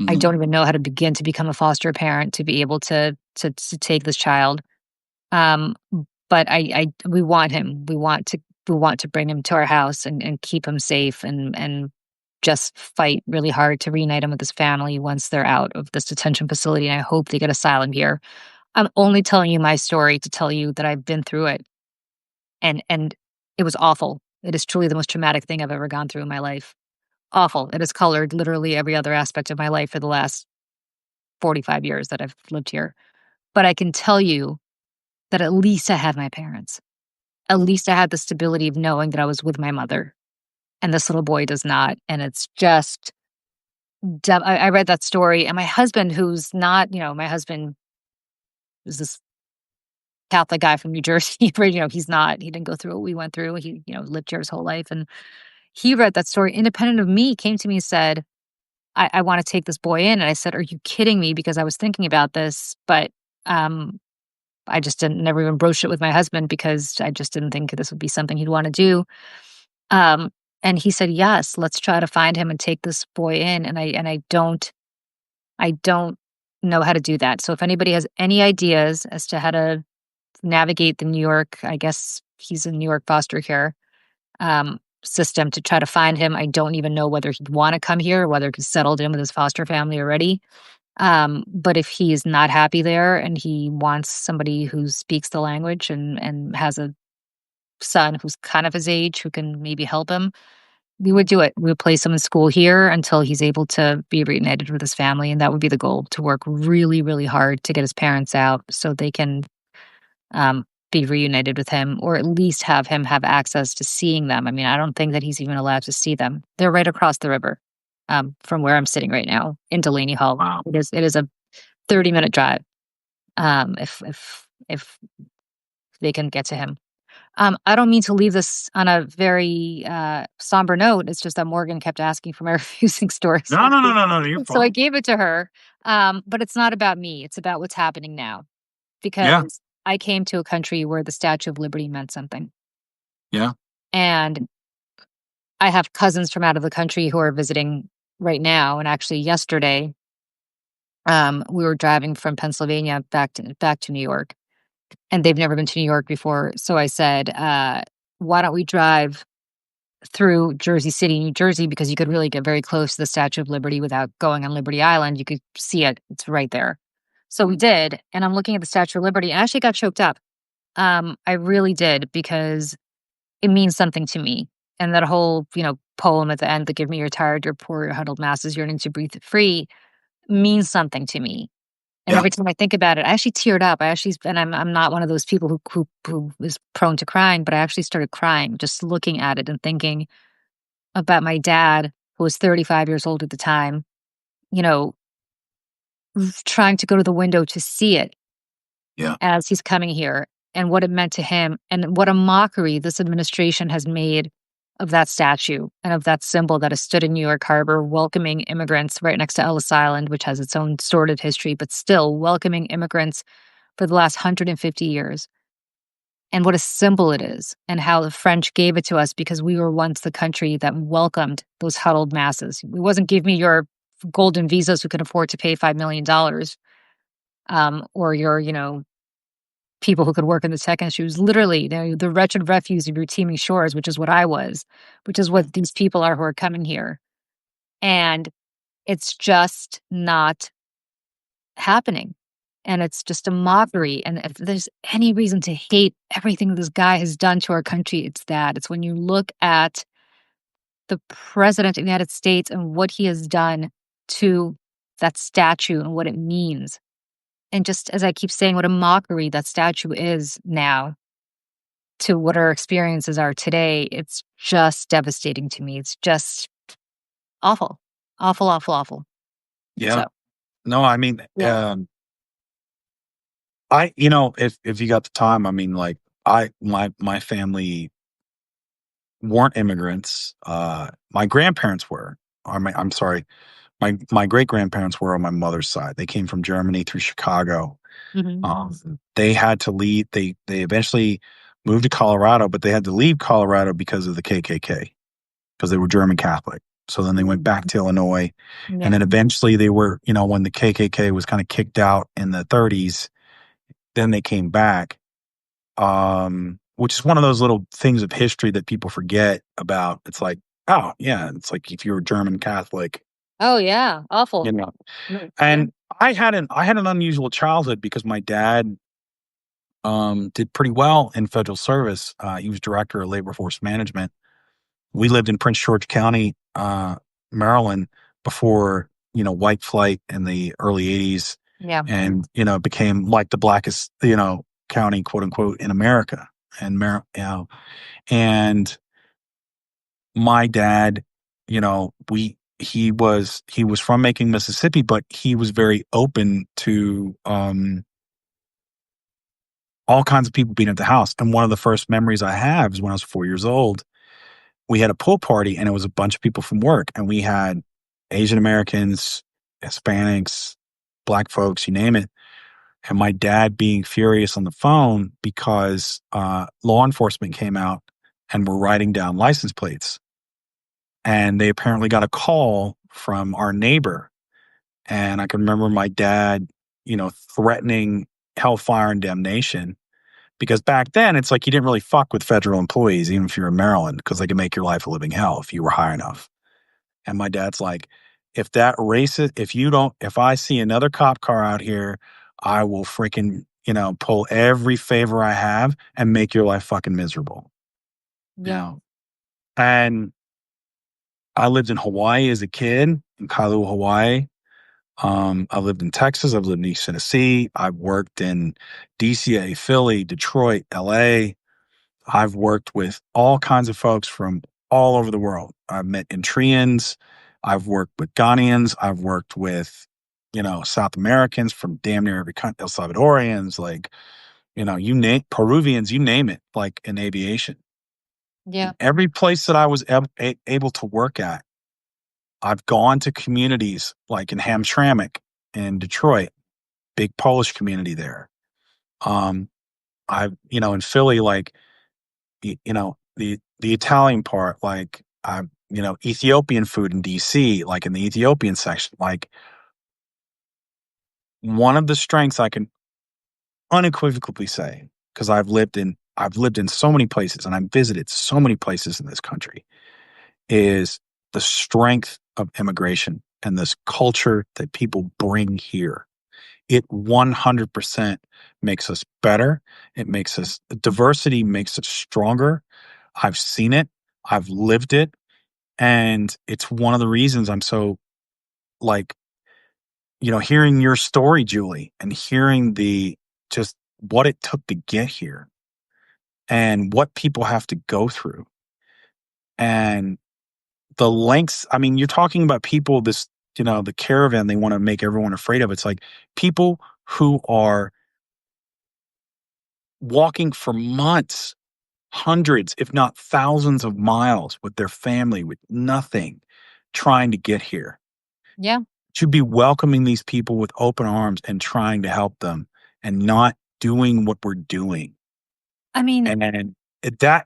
I
Mhm.
don't even know how to begin to become a foster parent to be able to take this child. Um, but we want him. We want to bring him to our house and keep him safe and just fight really hard to reunite him with his family once they're out of this detention facility. And I hope they get asylum here. I'm only telling you my story to tell you that I've been through it, and it was awful. It is truly the most traumatic thing I've ever gone through in my life. Awful. It has colored literally every other aspect of my life for the last 45 years that I've lived here. But I can tell you that at least I had my parents. At least I had the stability of knowing that I was with my mother, and this little boy does not. And it's just, I read that story, and my husband, who's not, my husband is this Catholic guy from New Jersey, where, he didn't go through what we went through. He, lived here his whole life. And he read that story independent of me, came to me and said, I want to take this boy in. And I said, are you kidding me? Because I was thinking about this, but um, I just didn't never even broached it with my husband because I just didn't think this would be something he'd want to do. Um, and he said, yes, let's try to find him and take this boy in. And I don't know how to do that. So if anybody has any ideas as to how to navigate the New York, I guess he's in New York foster care system to try to find him. I don't even know whether he'd want to come here or whether he's settled in with his foster family already. But if he is not happy there and he wants somebody who speaks the language and has a son who's kind of his age who can maybe help him, we would do it. We would place him in school here until he's able to be reunited with his family. And that would be the goal, to work really, really hard to get his parents out so they can be reunited with him, or at least have him have access to seeing them. I mean, I don't think that he's even allowed to see them. They're right across the river from where I'm sitting right now in Delaney Hall.
Wow.
It is a 30-minute drive if they can get to him. I don't mean to leave this on a very, somber note. It's just that Morgan kept asking for my refusing stories.
No, you're
So I
fine.
gave it to her. But it's not about me. It's about what's happening now.
Yeah,
Because I came to a country where the Statue of Liberty meant something.
yeah,
And I have cousins from out of the country who are visiting right now. And actually yesterday, we were driving from Pennsylvania back to New York. And they've never been to New York before. So I said, why don't we drive through Jersey City, New Jersey, because you could really get very close to the Statue of Liberty without going on Liberty Island. You could see it. It's right there. So we did. And I'm looking at the Statue of Liberty and I actually got choked up. I really did because it means something to me. And that whole, poem at the end, that give me your tired, your poor, your huddled masses yearning to breathe free means something to me. And
yeah,
every time I think about it, I actually teared up. And I'm not one of those people who is prone to crying, but I actually started crying just looking at it and thinking about my dad, who was 35 years old at the time, you know, trying to go to the window to see it
yeah,
as he's coming here and what it meant to him and what a mockery this administration has made of that statue and of that symbol that has stood in New York Harbor, welcoming immigrants right next to Ellis Island, which has its own sordid history, but still welcoming immigrants for the last 150 years. And what a symbol it is, and how the French gave it to us because we were once the country that welcomed those huddled masses. It wasn't give me your golden visas who can afford to pay $5 million, or your, people who could work in the tech industry. It was literally the wretched refuse of your teeming shores, which is what I was, which is what these people are who are coming here. And it's just not happening. And it's just a mockery. And if there's any reason to hate everything this guy has done to our country, it's that. It's when you look at the president of the United States and what he has done to that statue and what it means. And just as I keep saying, what a mockery that statue is now to what our experiences are today, it's just devastating to me. It's just awful. Awful, awful, awful.
yeah.
So,
No, I mean,
yeah.
if you got the time, I mean, like, my family weren't immigrants. My grandparents were. I'm sorry, my great grandparents were on my mother's side. They came from Germany through Chicago.
Hmm.
They had to leave. They eventually moved to Colorado, but they had to leave Colorado because of the KKK, because they were German Catholic. So then they went back to Illinois, and
Yeah.
then eventually they were, when the KKK was kind of kicked out in the 30s, then they came back. Which is one of those little things of history that people forget about. It's like, oh yeah, it's like if you're a German Catholic,
Oh, yeah.
you
Awful.
know.
Yeah.
And I had an unusual childhood because my dad did pretty well in federal service. He was director of labor force management. We lived in Prince George County, Maryland, before white flight in the early '80s,
Yeah.
and it became like the blackest county, quote unquote, in America. And my dad, he was from Macon, Mississippi, but he was very open to all kinds of people being at the house. And one of the first memories I have is when I was 4 years old. We had a pool party, and it was a bunch of people from work, and we had Asian Americans, Hispanics, Black folks, you name it. And my dad being furious on the phone because law enforcement came out and were writing down license plates. And they apparently got a call from our neighbor. And I can remember my dad, threatening hellfire and damnation, because back then it's like you didn't really fuck with federal employees, even if you're in Maryland, because they could make your life a living hell if you were high enough. And my dad's like, if I see another cop car out here, I will freaking, pull every favor I have and make your life fucking miserable. You
Yeah.
know? And I lived in Hawaii as a kid, in Kailua, Hawaii. I've lived in Texas. I've lived in East Tennessee. I've worked in DCA, Philly, Detroit, LA. I've worked with all kinds of folks from all over the world. I've met Eritreans. I've worked with Ghanaians. I've worked with, South Americans from damn near every country, El Salvadorians, like, you name Peruvians, you name it, like in aviation.
Yeah.
In every place that I was able to work at, I've gone to communities like in Hamtramck in Detroit, big Polish community there. Um, I've, in Philly, like, the Italian part, like, Ethiopian food in DC, like in the Ethiopian section, like one of the strengths I can unequivocally say, because I've lived in so many places and I've visited so many places in this country, is the strength of immigration and this culture that people bring here. It 100% makes us better. Diversity makes us stronger. I've seen it. I've lived it. And it's one of the reasons I'm so, like, hearing your story, Julie, and hearing just what it took to get here and what people have to go through and the lengths. I mean, you're talking about people, the caravan they want to make everyone afraid of. It's like people who are walking for months, hundreds, if not thousands of miles with their family, with nothing, trying to get here.
Yeah.
Should be welcoming these people with open arms and trying to help them and not doing what we're doing.
I mean,
And that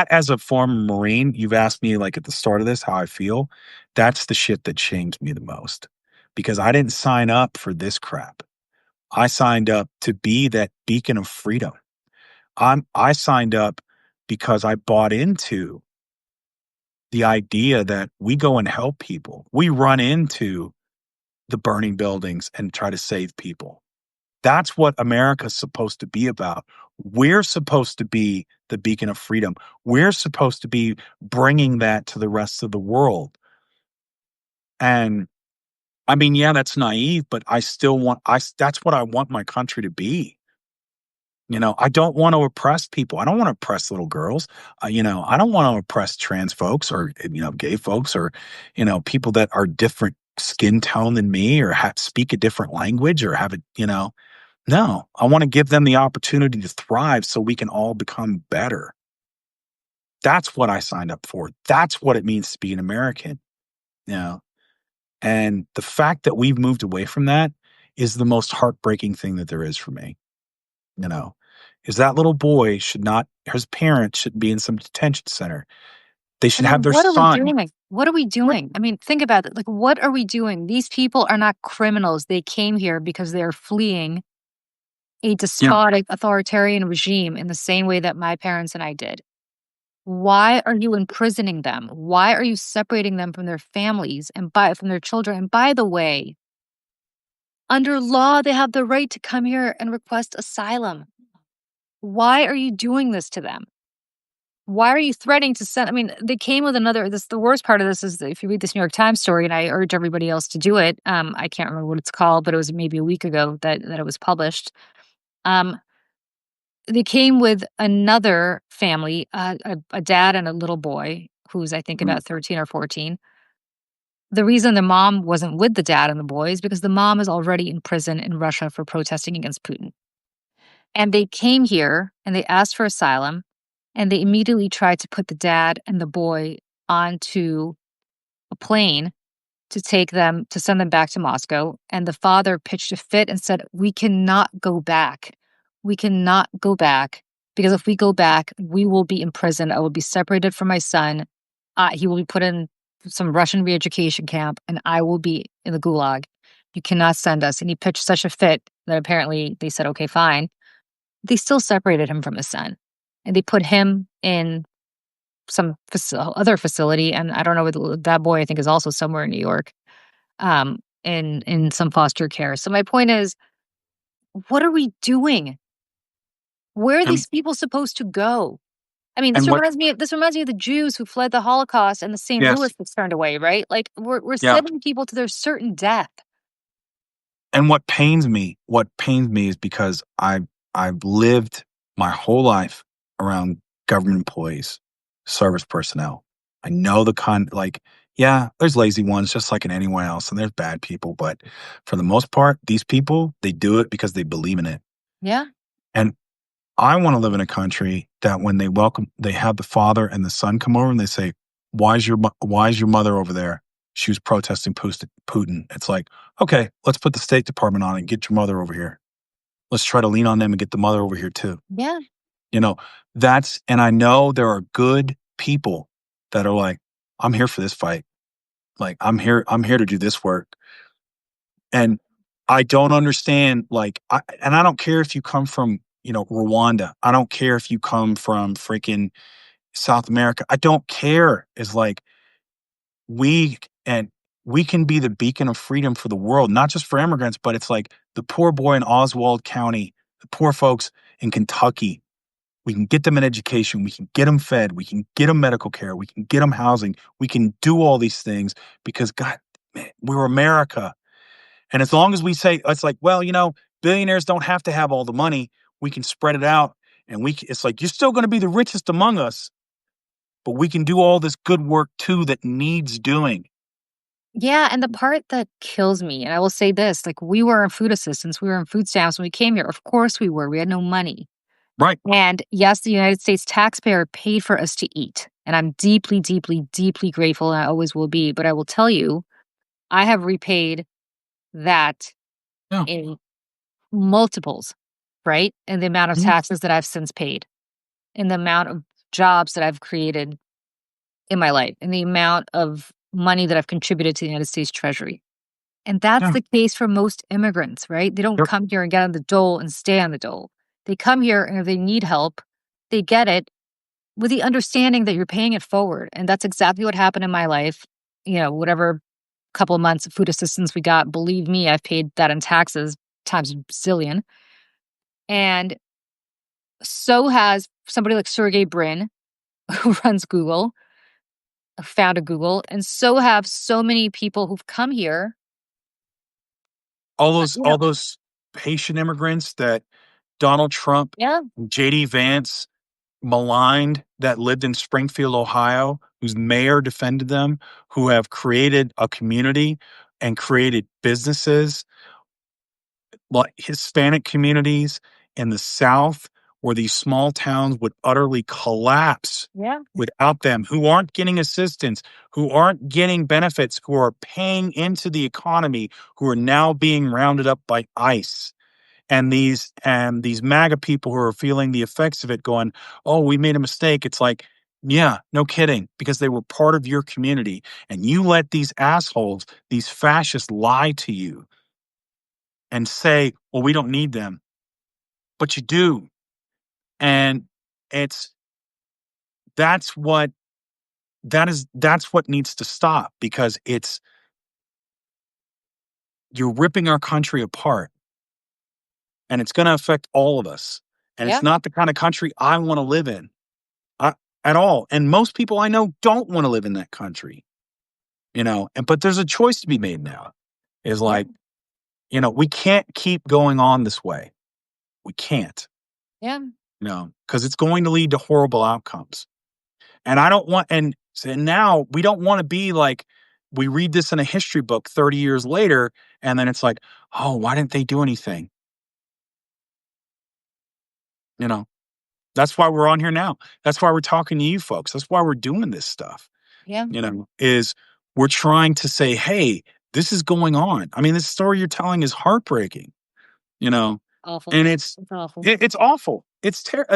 as a former Marine, you've asked me like at the start of this how I feel. That's the shit that shames me the most because I didn't sign up for this crap. I signed up to be that beacon of freedom. I signed up because I bought into the idea that we go and help people. We run into the burning buildings and try to save people. That's what America's supposed to be about. We're supposed to be the beacon of freedom. We're supposed to be bringing that to the rest of the world. And I mean, yeah, that's naive, but I still that's what I want my country to be. I don't want to oppress people. I don't want to oppress little girls. I don't want to oppress trans folks or, gay folks or, people that are different skin tone than me or speak a different language or have it. No, I want to give them the opportunity to thrive so we can all become better. That's what I signed up for. That's what it means to be an American. You know, and the fact that we've moved away from that is the most heartbreaking thing that there is for me. You know, is that little boy his parents shouldn't be in some detention center. They
I
should have
mean,
their
what are we
son.
doing? What are we doing? I mean, think about it. Like, what are we doing? These people are not criminals. They came here because they're fleeing a
Yeah.
despotic authoritarian regime in the same way that my parents and I did. Why are you imprisoning them? Why are you separating them from their families and from their children? And by the way, under law, they have the right to come here and request asylum. Why are you doing this to them? Why are you threatening to send? I mean, they came with the worst part of this is that if you read this New York Times story, and I urge everybody else to do it. I can't remember what it's called, but it was maybe a week ago that it was published. Um, they came with another family, a dad and a little boy who's I think
Mm.
about 13 or 14. The reason the mom wasn't with the dad and the boy is because the mom is already in prison in Russia for protesting against Putin. And they came here and they asked for asylum and they immediately tried to put the dad and the boy onto a plane to send them back to Moscow. And the father pitched a fit and said, "We cannot go back. We cannot go back because if we go back, we will be in prison. I will be separated from my son. He will be put in some Russian re-education camp and I will be in the gulag. You cannot send us." And he pitched such a fit that apparently they said, "Okay, fine." They still separated him from his son and they put him in some other facility. And I don't know whether that boy I think is also somewhere in New York, in some foster care. So my point is, what are we doing? Where are
And
these people supposed to go? I mean,
and what?
this reminds me of the Jews who fled the Holocaust and the St. Louis
Yes.
was turned away, right? Like we're
Yeah.
sending people to their certain death.
And what pains me is because I've lived my whole life around government employees, service personnel. I know yeah, there's lazy ones just like in anyone else, and there's bad people, but for the most part, these people, they do it because they believe in it.
Yeah.
And I want to live in a country that when they have the father and the son come over and they say, why is your mother over there? She was protesting Putin. It's like, okay, let's put the State Department on it and get your mother over here. Let's try to lean on them and get the mother over here too.
Yeah.
You know, and I know there are good people that are like, I'm here for this fight. Like, I'm here to do this work. And I don't understand, and I don't care if you come from, Rwanda. I don't care if you come from freaking South America. I don't care. It's like we and we can be the beacon of freedom for the world, not just for immigrants, but it's like the poor boy in Oswald County, the poor folks in Kentucky. We can get them an education. We can get them fed. We can get them medical care. We can get them housing. We can do all these things because, God, man, we're America. And as long as we say, it's like, well, billionaires don't have to have all the money. We can spread it out. And it's like, you're still going to be the richest among us, but we can do all this good work too that needs doing.
Yeah, and the part that kills me, and I will say this, like, we were on food assistance, we were on food stamps when we came here. Of course we were. We had no money.
Right.
And yes, the United States taxpayer paid for us to eat. And I'm deeply, deeply, deeply grateful, and I always will be. But I will tell you, I have repaid that
Yeah.
in multiples, right? And the amount of
Mhm.
taxes that I've since paid, and the amount of jobs that I've created in my life, and the amount of money that I've contributed to the United States Treasury. And that's
Yeah.
the case for most immigrants, right? They don't
Yep.
come here and get on the dole and stay on the dole. They come here, and if they need help, they get it with the understanding that you're paying it forward. And that's exactly what happened in my life. Whatever couple of months of food assistance we got, believe me, I've paid that in taxes times a zillion. And so has somebody like Sergey Brin, who runs Google, founded Google, and so have so many people who've come here.
All
uh,
those
you know,
all those Haitian immigrants that Donald Trump,
yeah,
JD Vance maligned, that lived in Springfield, Ohio, whose mayor defended them, who have created a community and created businesses, like Hispanic communities in the South, where these small towns would utterly collapse
yeah,
without them, who aren't getting assistance, who aren't getting benefits, who are paying into the economy, who are now being rounded up by ICE. And these MAGA people who are feeling the effects of it going, oh, we made a mistake. It's like, yeah, no kidding, because they were part of your community. And you let these assholes, these fascists lie to you and say, well, we don't need them. But you do. And it's that's what that's what needs to stop, because you're ripping our country apart, and it's going to affect all of us. And it's
yeah,
not the kind of country I want to live in. I, at all. And most people I know don't want to live in that country, but there's a choice to be made now. Is
yeah,
like, we can't keep going on this way. We can't,
yeah.
because it's going to lead to horrible outcomes. And I don't want, and so now we don't want to be like, we read this in a history book 30 years later, and then it's like, oh, why didn't they do anything? You know, that's why we're on here now. That's why we're talking to you folks. That's why we're doing this stuff.
Yeah.
Is we're trying to say, hey, this is going on. I mean, this story you're telling is heartbreaking, you know,
Awful.
and
It's awful.
it's awful. It's terrible,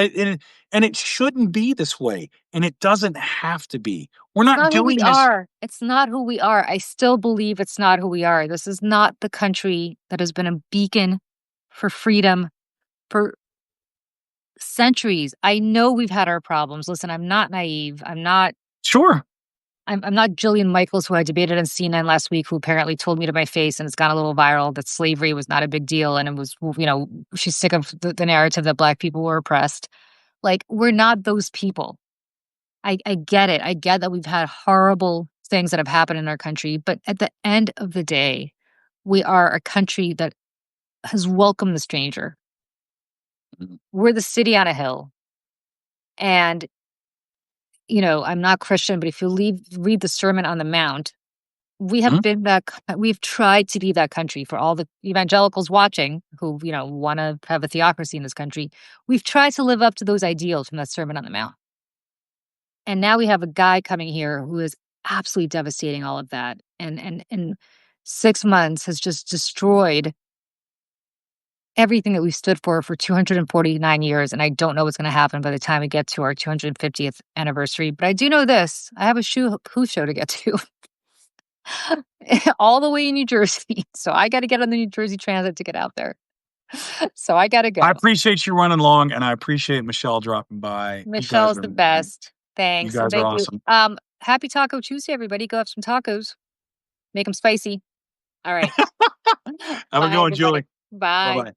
and it shouldn't be this way, and it doesn't have to be. We're
It's
not
not who we
doing this.
are. It's not who we are. I still believe it's not who we are. This is not the country that has been a beacon for freedom for centuries. I know we've had our problems. Listen, I'm not naive.
Sure.
I'm not Jillian Michaels, who I debated on CNN last week, who apparently told me to my face, and it's gone a little viral, that slavery was not a big deal, and it was, she's sick of the narrative that Black people were oppressed. Like, we're not those people. I get it. I get that we've had horrible things that have happened in our country, but at the end of the day, we are a country that has welcomed the stranger.
Mhm.
We're the city on a hill. And, I'm not Christian, but if you read the Sermon on the Mount, We have
Mhm.
been we've tried to be that country for all the evangelicals watching who, wanna have a theocracy in this country. We've tried to live up to those ideals from that Sermon on the Mount. And now we have a guy coming here who is absolutely devastating all of that, and in 6 months has just destroyed everything that we've stood for 249 years, and I don't know what's gonna happen by the time we get to our 250th anniversary, but I do know this, I have a Who show to get to all the way in New Jersey, so I gotta get on the New Jersey Transit to get out there. So I gotta
I
go.
appreciate you running long, and I appreciate Michelle dropping by. You guys
Michelle's
are
the
amazing.
best.
You
Thanks, and
guys are
thank you.
awesome.
Happy Taco Tuesday, everybody. Go have some tacos. Make them spicy. All right.
Have a
Bye,
good one,
everybody.
Julie.
Bye.
Bye-bye.